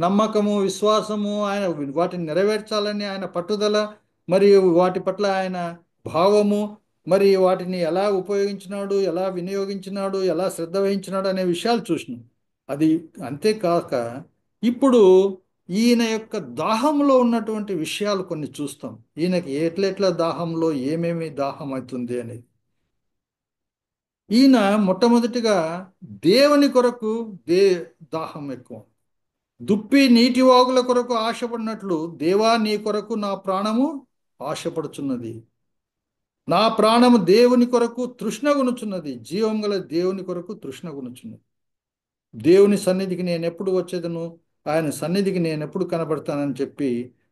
నమ్మకము, విశ్వాసము, ఆయన వాటిని నెరవేర్చాలని ఆయన పట్టుదల, మరియు వాటి పట్ల ఆయన భావము, మరి వాటిని ఎలా ఉపయోగించినాడు, ఎలా వినియోగించినాడు, ఎలా శ్రద్ధ వహించినాడు అనే విషయాలు చూసినాం. అది అంతేకాక ఇప్పుడు ఈయన యొక్క దాహంలో ఉన్నటువంటి విషయాలు కొన్ని చూస్తాం. ఈయనకి ఎట్లెట్ల దాహంలో ఏమేమి దాహం అవుతుంది అనేది. ఈయన మొట్టమొదటిగా దేవుని కొరకు దే దాహం ఎక్కువ. దుప్పి నీటి వాగుల కొరకు ఆశపడినట్లు, దేవా నీ కొరకు నా ప్రాణము ఆశపడుచున్నది. నా ప్రాణము దేవుని కొరకు తృష్ణగొనుచున్నది, జీవం గల దేవుని కొరకు తృష్ణగొనుచున్నది. దేవుని సన్నిధికి నేను ఎప్పుడు వచ్చేదను, ఆయన సన్నిధికి నేను ఎప్పుడు కనబడతానని చెప్పి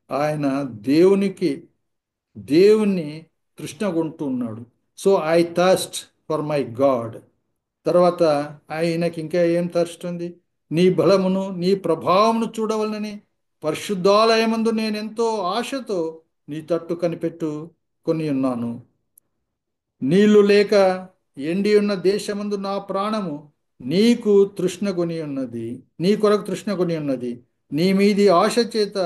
ఆయన దేవునికి దేవుణ్ణి తృష్ణగొంటూ ఉన్నాడు. So I thirst for my God. తర్వాత ఆయనకి ఇంకా ఏం థర్స్ట్ ఉంది? నీ బలమును నీ ప్రభావమును చూడవలనని పరిశుద్ధాలయమందు నేను ఎంతో ఆశతో నీ తట్టు కనిపెట్టు కొని ఉన్నాను. నీళ్లు లేక ఎండి ఉన్న దేశమందు నా ప్రాణము నీకు తృష్ణ కొని ఉన్నది, నీ కొరకు తృష్ణ కొని ఉన్నది. నీ మీది ఆశ చేత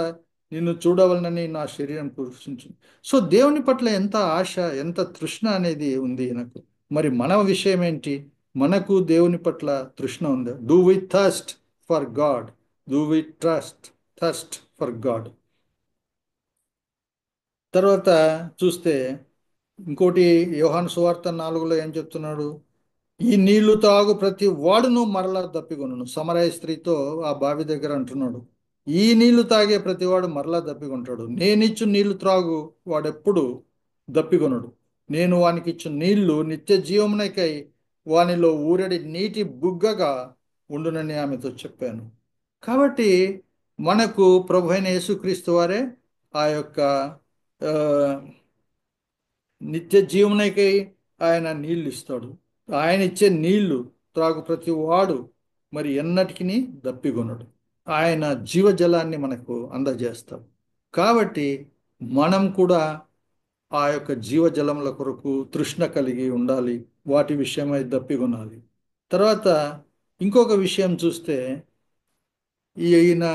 నిన్ను చూడవలనని నా శరీరం పురుషించు. సో దేవుని పట్ల ఎంత ఆశ, ఎంత తృష్ణ అనేది ఉంది నాకు. మరి మన విషయం ఏంటి? మనకు దేవుని పట్ల తృష్ణ ఉంది. Do we thirst for God? Do we thirst for God? తర్వాత చూస్తే ఇంకోటి, యోహాను సువార్త 4లో ఏం చెప్తున్నాడు? ఈ నీళ్లు తాగు ప్రతి వాడును మరలా దప్పికొనును. సమరయ స్త్రీతో ఆ బావి దగ్గర అంటున్నాడు, ఈ నీళ్లు తాగే ప్రతివాడు మరలా దప్పికొంటాడు. నేనిచ్చు నీళ్లు త్రాగు వాడెప్పుడు దప్పికొనడు. నేను వానికి ఇచ్చు నీళ్లు నిత్య జీవమునకై వానిలో ఊరడి నీటి బుగ్గగా ఉండునని ఆమెతో చెప్పాను. కాబట్టి మనకు ప్రభు అయిన యేసుక్రీస్తు వారే ఆ యొక్క ఆ, నిత్య జీవనకై ఆయన నీళ్లు ఇస్తాడు. ఆయన ఇచ్చే నీళ్లు త్రాగు ప్రతి వాడు మరి ఎన్నటికి దప్పికొనడు. ఆయన జీవజలాన్ని మనకు అందజేస్తాడు. కాబట్టి మనం కూడా ఆ యొక్క జీవజలముల కొరకు తృష్ణ కలిగి ఉండాలి. వాటి విషయమై దప్పికొనాలి. తర్వాత ఇంకొక విషయం చూస్తే, ఈయన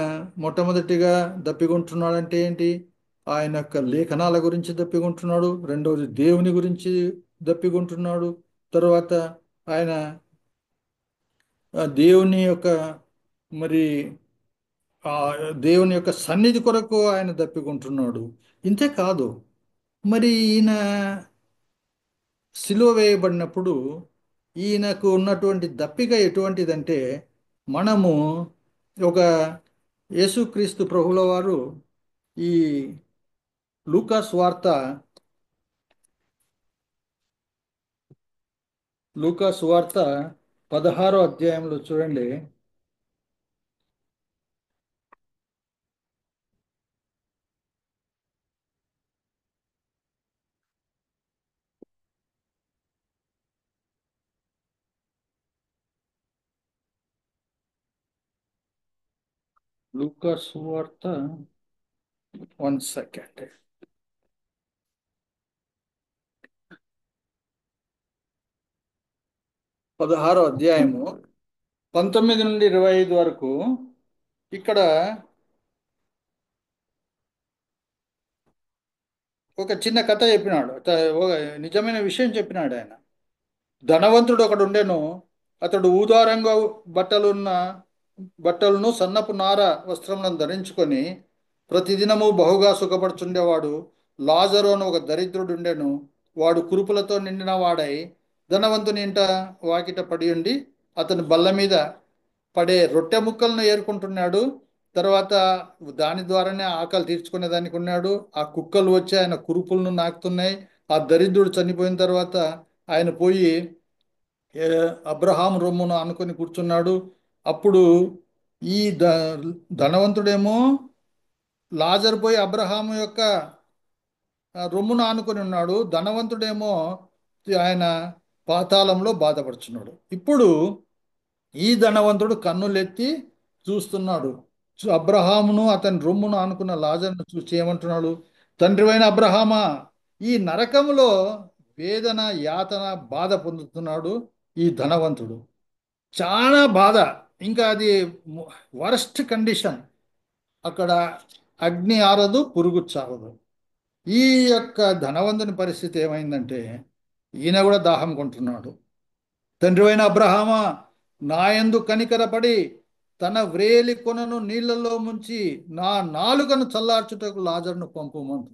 మొట్టమొదటిగా దప్పికొంటున్నాడంటే ఏంటి? ఆయన యొక్క లేఖనాల గురించి దప్పికొంటున్నాడు. రెండవది, దేవుని గురించి దప్పికొంటున్నాడు. తర్వాత ఆయన దేవుని యొక్క మరి ఆ దేవుని యొక్క సన్నిధి కొరకు ఆయన దప్పికొంటున్నాడు. ఇంతే కాదు, మరి ఈయన సిలువ వేయబడినప్పుడు ఈయనకు ఉన్నటువంటి దప్పిక ఎటువంటిదంటే, మనము ఒక యేసుక్రీస్తు ప్రభుల వారు ఈ లూకాస్ వార్త లూకాస్ వార్త 16వ అధ్యాయంలో చూడండి. లూకాస్ వార్త, 1 సెకండ్, 16వ అధ్యాయము 19 నుండి 25 వరకు. ఇక్కడ ఒక చిన్న కథ చెప్పినాడు. ఒక నిజమైన విషయం చెప్పినాడు ఆయన. ధనవంతుడు ఒకడు ఉండెను. అతడు ఊదారంగా బట్టలున్న బట్టలను సన్నపు నార వస్త్రములను ధరించుకొని ప్రతిదినము బహుగా సుఖపడుచుండేవాడు. లాజరు అని ఒక దరిద్రుడు ఉండెను. వాడు కురుపులతో నిండిన వాడై ధనవంతుని ఇంట వాకిట పడి ఉండి అతని బల్ల మీద పడే రొట్టె ముక్కలను ఏరుకుంటున్నాడు. తర్వాత దాని ద్వారానే ఆకలి తీర్చుకునేదానికి ఉన్నాడు. ఆ కుక్కలు వచ్చి ఆయన కురుపులను నాకుతున్నాయి. ఆ దరిద్రుడు చనిపోయిన తర్వాత ఆయన పోయి ఏ, అబ్రహాం రొమ్మును అనుకొని కూర్చున్నాడు. అప్పుడు ఈ ధనవంతుడేమో లాజరు పోయి అబ్రహాము యొక్క రొమ్మును ఆనుకొని ఉన్నాడు. ధనవంతుడేమో ఆయన పాతాళంలో బాధపడుచున్నాడు. ఇప్పుడు ఈ ధనవంతుడు కన్నులెత్తి చూస్తున్నాడు. అబ్రహామును అతని రొమ్మును ఆనుకున్న లాజరును చూసి ఏమంటున్నాడు? తండ్రివైన అబ్రహామా, ఈ నరకములో వేదన యాతన బాధ పొందుతున్నాడు ఈ ధనవంతుడు. చాలా బాధ. ఇంకా అది వరస్ట్ కండిషన్. అక్కడ అగ్ని ఆరదు, పురుగు చావదు. ఈ యొక్క ధనవంతుని పరిస్థితి ఏమైందంటే ఈయన కూడా దాహం కొంటున్నాడు. తండ్రివైన అబ్రహామా, నాయందు కనికరపడి తన వ్రేలి కొనను నీళ్లలో ముంచి నా నాలుకను చల్లార్చుటకు లాజరును పంపుమంటు.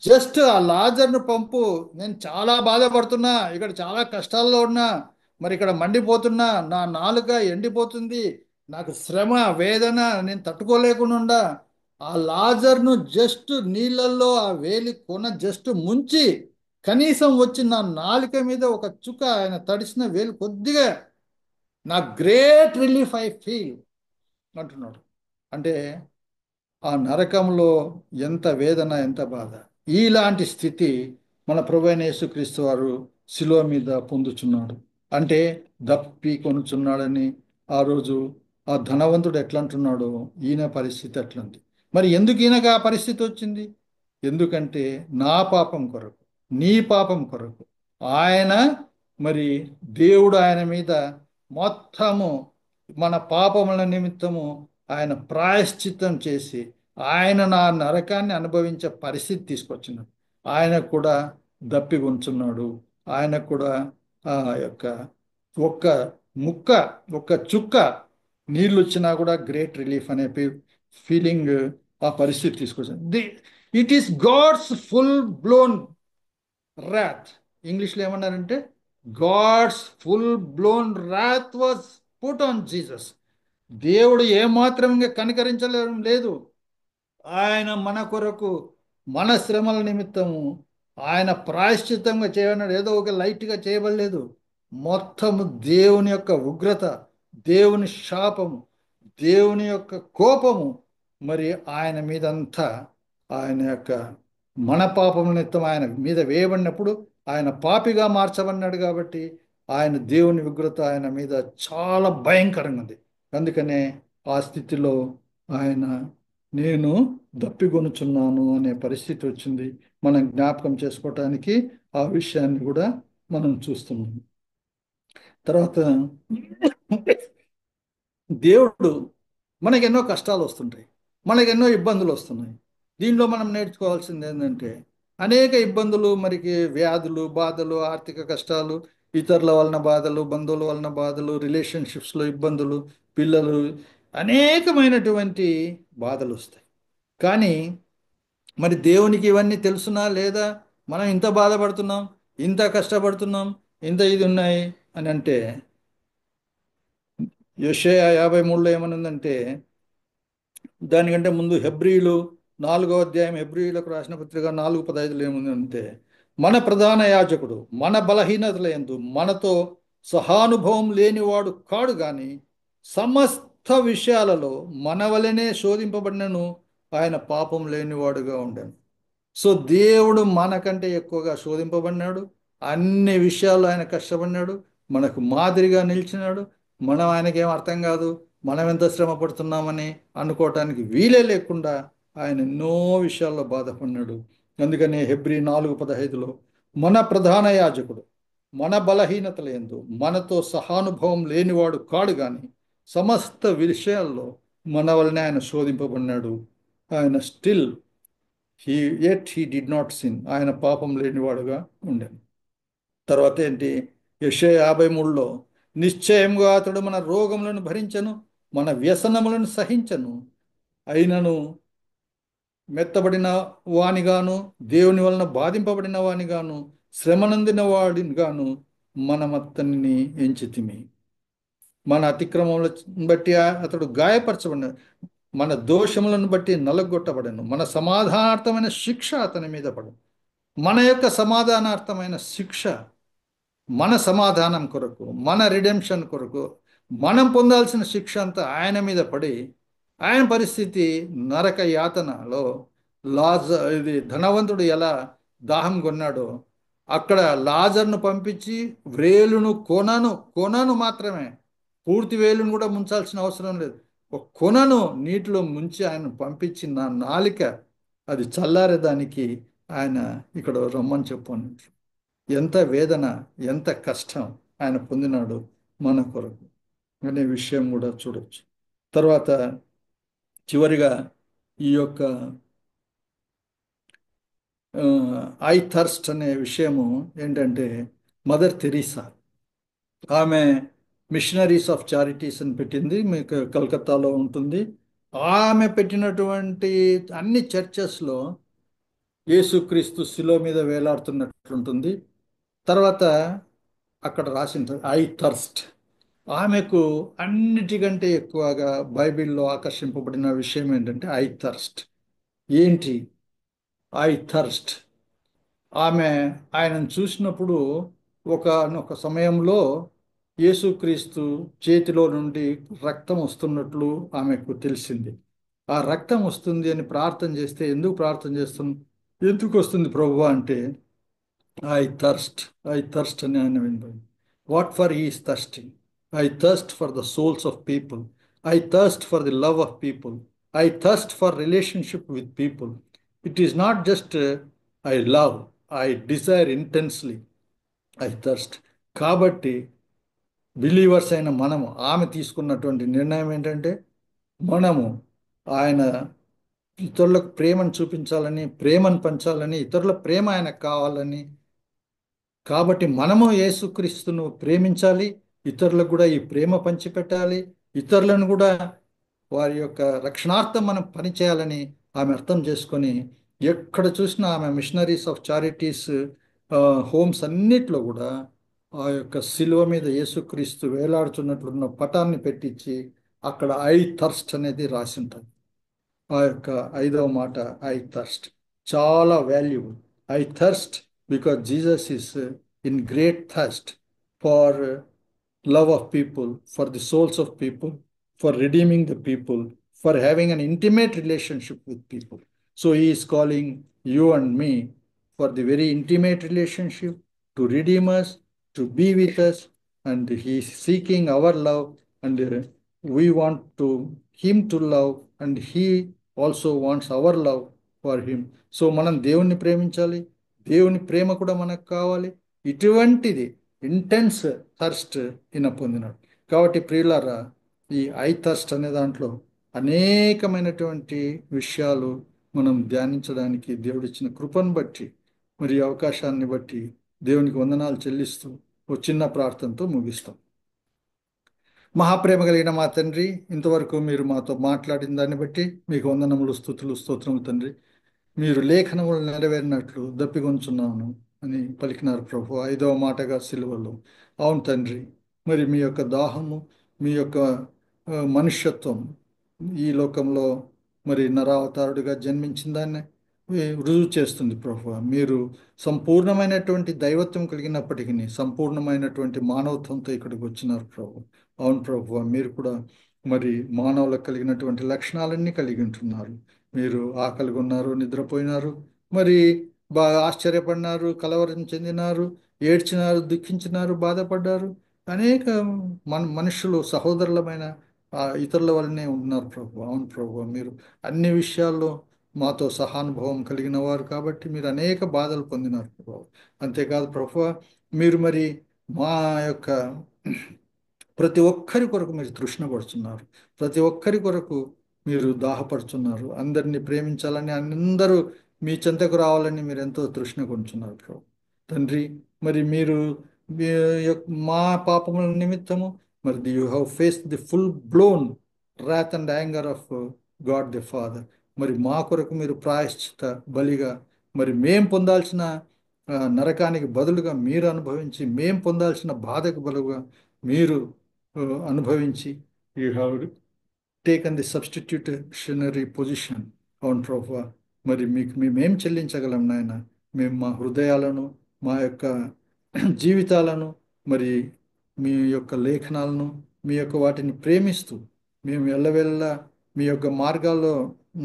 జస్ట్ ఆ లాజర్ను పంపు. నేను చాలా బాధపడుతున్నా, ఇక్కడ చాలా కష్టాల్లో ఉన్నా, మరి ఇక్కడ మండిపోతున్నా, నా నాలుక ఎండిపోతుంది, నాకు శ్రమ వేదన నేను తట్టుకోలేకుండా ఆ లాజర్ను జస్ట్ నీళ్ళల్లో ఆ వేలి కొన జస్ట్ ముంచి కనీసం వచ్చి నా నాలుక మీద ఒక చుక్క ఆయన తడిసిన వేలు కొద్దిగా నా గ్రేట్ రిలీఫ్ ఐ ఫీల్ అంటున్నాడు. అంటే ఆ నరకంలో ఎంత వేదన, ఎంత బాధ. ఇలాంటి స్థితి మన ప్రభువైన యేసుక్రీస్తు వారు శిలువ మీద పొందుచున్నాడు. అంటే దప్పి కొనుచున్నాడని ఆ రోజు ఆ ధనవంతుడు ఎట్లా అంటున్నాడో ఈయన పరిస్థితి అట్లంది. మరి ఎందుకు ఈయనకు ఆ పరిస్థితి వచ్చింది? ఎందుకంటే నా పాపం కొరకు, నీ పాపం కొరకు ఆయన, మరి దేవుడు ఆయన మీద మొత్తము మన పాపముల నిమిత్తము ఆయన ప్రాయశ్చిత్తం చేసి ఆయన నా నరకాన్ని అనుభవించే పరిస్థితి తీసుకొచ్చినాడు. ఆయన కూడా దప్పిగొంచున్నాడు. ఆయన కూడా ఆ యొక్క ఒక్క ముక్క, ఒక్క చుక్క నీళ్ళు వచ్చినా కూడా గ్రేట్ రిలీఫ్ అనే ఫీలింగ్, ఆ పరిస్థితి తీసుకొచ్చింది. It is God's full blown wrath. ఇంగ్లీష్లో ఏమన్నారంటే God's full blown wrath was put on Jesus. దేవుడు ఏమాత్రం ఇంకా కనికరించలేడం లేదు. ఆయన మన కొరకు, మన శ్రమల నిమిత్తము ఆయన ప్రాయశ్చిత్తంగా చేయన్నాడు. ఏదో ఒక లైట్గా చేయబడలేదు. మొత్తము దేవుని యొక్క ఉగ్రత, దేవుని శాపము, దేవుని యొక్క కోపము మరి ఆయన మీదంతా, ఆయన యొక్క మన పాపం నిమిత్తం ఆయన మీద వేయబడినప్పుడు ఆయన పాపిగా మార్చబడినాడు. కాబట్టి ఆయన దేవుని ఉగ్రత ఆయన మీద చాలా భయంకరంగా ఉంది. అందుకనే ఆ స్థితిలో ఆయన నేను దప్పిగొనుచున్నాను అనే పరిస్థితి వచ్చింది. మనం జ్ఞాపకం చేసుకోవటానికి ఆ విషయాన్ని కూడా మనం చూస్తున్నాం. తర్వాత దేవుడు మనకు ఎన్నో కష్టాలు వస్తుంటాయి, మనకు ఎన్నో ఇబ్బందులు వస్తున్నాయి. దీనిలో మనం నేర్చుకోవాల్సింది ఏంటంటే అనేక ఇబ్బందులు, మరికి వ్యాధులు, బాధలు, ఆర్థిక కష్టాలు, ఇతరుల వలన బాధలు, బంధువుల వలన బాధలు, రిలేషన్షిప్స్లో ఇబ్బందులు, పిల్లలు, అనేకమైనటువంటి బాధలు వస్తాయి. కానీ మరి దేవునికి ఇవన్నీ తెలుసునా లేదా? మనం ఇంత బాధపడుతున్నాం, ఇంత కష్టపడుతున్నాం, ఇంత ఇది ఉన్నాయి అని అంటే యెషయా 53లో ఏమనుందంటే, దానికంటే ముందు హెబ్రీలు 4వ అధ్యాయం, హెబ్రీలకు రాసిన పత్రిక 4:15లో ఏముందంటే, మన ప్రధాన యాజకుడు మన బలహీనతల యందు మనతో సహానుభవం లేనివాడు కాడు గాని సమస్త విషయాలలో మన వలనే శోధింపబడినను ఆయన పాపం లేనివాడుగా ఉండెను. సో దేవుడు మనకంటే ఎక్కువగా శోధింపబడినాడు. అన్ని విషయాల్లో ఆయన కష్టపడినాడు, మనకు మాదిరిగా నిలిచినాడు. మనం ఆయనకేం అర్థం కాదు, మనం ఎంత శ్రమ పడుతున్నామని అనుకోవటానికి వీలే లేకుండా ఆయన ఎన్నో విషయాల్లో బాధపడినాడు. అందుకనే హెబ్రీ 4:15లో మన ప్రధాన యాజకుడు మన బలహీనతల యందు మనతో సహానుభవం లేనివాడు కాడు గాని సమస్త విషయాల్లో మన వలనే ఆయన శోధింపబడినాడు. ఆయన still he he did not sin, ఆయన పాపం లేనివాడుగా ఉండెను. తర్వాత ఏంటి? యెషయా 53లో నిశ్చయంగా అతడు మన రోగములను భరించెను, మన వ్యసనములను సహించెను, అయినను మెత్తబడిన వానిగాను, దేవుని వలన బాధింపబడిన వానిగాను, శ్రమనందిన వాడిగాను మనమతన్ని ఎంచితిమి. మన అతిక్రమములను బట్టి అతడు గాయపరచబడిన, మన దోషములను బట్టి నలగొట్టబడను, మన సమాధానార్థమైన శిక్ష అతని మీద పడను. మన యొక్క సమాధానార్థమైన శిక్ష, మన సమాధానం కొరకు, మన రిడెంప్షన్ కొరకు మనం పొందాల్సిన శిక్ష అంతా ఆయన మీద పడి, ఆయన పరిస్థితి నరక యాతనలో, లాజ ఇది ధనవంతుడు ఎలా దాహం కొన్నాడో అక్కడ లాజర్ను పంపించి వ్రేలును కొనను మాత్రమే, పూర్తి వేలును కూడా ముంచాల్సిన అవసరం లేదు, ఒక కొనను నీటిలో ముంచి ఆయన పంపించి నా నాలిక అది చల్లారేదానికి ఆయన ఇక్కడ రమ్మని చెప్పాను. ఎంత వేదన, ఎంత కష్టం ఆయన పొందినాడు మన కొరకు అనే విషయం కూడా చూడొచ్చు. తర్వాత చివరిగా ఈ యొక్క ఐ థర్స్ట్ అనే విషయము ఏంటంటే, మదర్ తెరీసా ఆమె మిషనరీస్ ఆఫ్ చారిటీస్ అని పెట్టింది, మీకు కలకత్తాలో ఉంటుంది. ఆమె పెట్టినటువంటి అన్ని చర్చెస్లో యేసుక్రీస్తు శిలువ మీద వేలాడుతున్నట్లుంటుంది. తర్వాత అక్కడ రాసి ఉంటుంది ఐ థర్స్ట్. ఆమెకు అన్నిటికంటే ఎక్కువగా బైబిల్లో ఆకర్షింపబడిన విషయం ఏంటంటే ఐ థర్స్ట్. ఏంటి ఐ థర్స్ట్? ఆమె ఆయనను చూసినప్పుడు ఒక సమయంలో యేసుక్రీస్తు చేతిలో నుండి రక్తం వస్తున్నట్లు ఆమెకు తెలిసింది. ఆ రక్తం వస్తుంది అని ప్రార్థన చేస్తే, ఎందుకు ప్రార్థన చేస్తుంది, ఎందుకు వస్తుంది ప్రభువా అంటే, ఐ థర్స్ట్, ఐ థర్స్ట్ అని ఆయన వినబడింది. What for is థర్స్టింగ్? I thirst for the souls of people, I thirst for the love of people, I thirst for relationship with people. It is not just I love, I desire intensely, I thirst. కాబట్టి believers అయిన మనము, ఆమె తీసుకున్నటువంటి నిర్ణయం ఏంటంటే, మనము ఆయన ఇతరులకు ప్రేమను చూపించాలని, ప్రేమను పంచాలని, ఇతరుల ప్రేమ ఆయనకు కావాలని, కాబట్టి మనము యేసుక్రీస్తును ప్రేమించాలి, ఇతరులకు కూడా ఈ ప్రేమ పంచిపెట్టాలి, ఇతరులను కూడా వారి యొక్క రక్షణార్థం మనం పనిచేయాలని ఆమె అర్థం చేసుకొని, ఎక్కడ చూసినా ఆమె మిషనరీస్ ఆఫ్ చారిటీస్ హోమ్స్ అన్నిట్లో కూడా ఆ యొక్క శిలువ మీద యేసుక్రీస్తు వేలాడుతున్నట్లున్న పటాన్ని పెట్టించి అక్కడ ఐ థర్స్ట్ అనేది రాసి ఉంటుంది. ఆ యొక్క ఐదవ మాట ఐ థర్స్ట్ చాలా valuable. I thirst because Jesus is in great thirst for love of people, for the souls of people, for redeeming the people, for having an intimate relationship with people. So he is calling you and me for the very intimate relationship, to redeem us, to be with us, and he is seeking our love, and we want to him to love, and he also wants our love for him. So మనం దేవుణ్ణి ప్రేమించాలి, దేవుని ప్రేమ కూడా మనకు కావాలి. ఇటువంటిది intense thirst ఈయన పొందినాడు. కాబట్టి ప్రియులారా, ఈ ఐ థర్స్ట్ అనే దాంట్లో అనేకమైనటువంటి విషయాలు మనం ధ్యానించడానికి దేవుడిచ్చిన కృపను బట్టి, మరి అవకాశాన్ని బట్టి దేవునికి వందనాలు చెల్లిస్తూ ఒక చిన్న ప్రార్థనతో ముగిస్తాం. మహాప్రేమ కలిగిన మా తండ్రి, ఇంతవరకు మీరు మాతో మాట్లాడిన దాన్ని బట్టి మీకు వందనములు, స్తుతులు, స్తోత్రములు తండ్రి. మీరు లేఖనములు నెరవేరినట్లు దప్పిగొంచున్నాను అని పలికినారు ప్రభు, ఐదవ మాటగా సిలువలో. అవును తండ్రి, మరి మీ యొక్క దాహము, మీ యొక్క మనుష్యత్వం ఈ లోకంలో మరి నరావతారుడిగా జన్మించిన దాన్ని రుజువు చేస్తుంది ప్రభు. మీరు సంపూర్ణమైనటువంటి దైవత్వం కలిగినప్పటికీ సంపూర్ణమైనటువంటి మానవత్వంతో ఇక్కడికి వచ్చినారు ప్రభు. అవును ప్రభు, మీరు కూడా మరి మానవులకు కలిగినటువంటి లక్షణాలన్నీ కలిగి ఉంటున్నారు. మీరు ఆకలిగా ఉన్నారు, నిద్రపోయినారు, మరి బాగా ఆశ్చర్యపడినారు, కలవరం చెందినారు, ఏడ్చినారు, దుఃఖించినారు, బాధపడ్డారు. అనేక మనుషులు సహోదరులమైన ఇతరుల వల్లనే ఉన్నారు ప్రభు. అవును ప్రభు, మీరు అన్ని విషయాల్లో మాతో సహానుభవం కలిగిన వారు కాబట్టి మీరు అనేక బాధలు పొందినారు ప్రభు. అంతేకాదు ప్రభు, మీరు మరి మా యొక్క ప్రతి ఒక్కరి కొరకు మీరు తృష్ణపడుతున్నారు, ప్రతి ఒక్కరి కొరకు మీరు దాహపడుతున్నారు. అందరినీ ప్రేమించాలని, అందరూ మీ చెంతకు రావాలని మీరు ఎంతో తృష్ణ కొంటున్నారు ప్రభు. తండ్రి, మరి మీరు మీ మా పాపముల నిమిత్తము మరి you have face the full blown wrath and anger of God the father. మరి మా కొరకు మీరు ప్రాయశ్చిత బలిగా మరి మేం పొందాల్సిన నరకానికి బదులుగా మీరు అనుభవించి, మేం పొందాల్సిన బాధకు బదులుగా మీరు ఆ, అనుభవించి you have taken the substitutionary position. అవును ప్రభు. మరి మీకు మేమేం చెల్లించగలం నాయన? మేము మా హృదయాలను, మా యొక్క జీవితాలను, మరి మీ యొక్క లేఖనాలను, మీ యొక్క వాటిని ప్రేమిస్తూ మేము ఎల్లవెల్లా మీ యొక్క మార్గాల్లో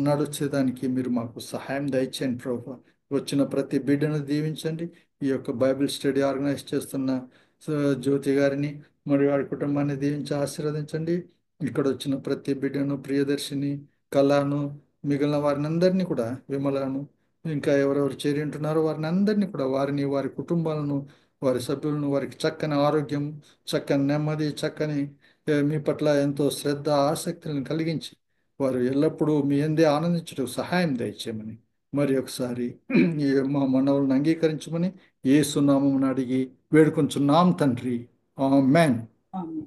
నడిచేదానికి మీరు మాకు సహాయం దయచేయండి ప్రభు. వచ్చిన ప్రతి బిడ్డను దీవించండి. ఈ యొక్క బైబిల్ స్టడీ ఆర్గనైజ్ చేస్తున్న జ్యోతి గారిని మరియు వారి కుటుంబాన్ని దీవించి ఆశీర్వదించండి. ఇక్కడ వచ్చిన ప్రతి బిడ్డను, ప్రియదర్శిని, కళను, మిగిలిన వారిని అందరినీ కూడా, విమలను, ఇంకా ఎవరెవరు చేరి ఉంటున్నారో వారిని అందరినీ కూడా, వారిని, వారి కుటుంబాలను, వారి సభ్యులను, వారికి చక్కని ఆరోగ్యం, చక్కని నెమ్మది, చక్కని మీ పట్ల ఎంతో శ్రద్ధ, ఆసక్తులను కలిగించి వారు ఎల్లప్పుడూ మీ అందే ఆనందించడానికి సహాయం దయచేయమని మరి ఒకసారి ఈ మా మనవులను అంగీకరించమని యేసు నామమున అడిగి వేడుకొంచున్నాం తండ్రి. ఆమేన్. ఆమేన్.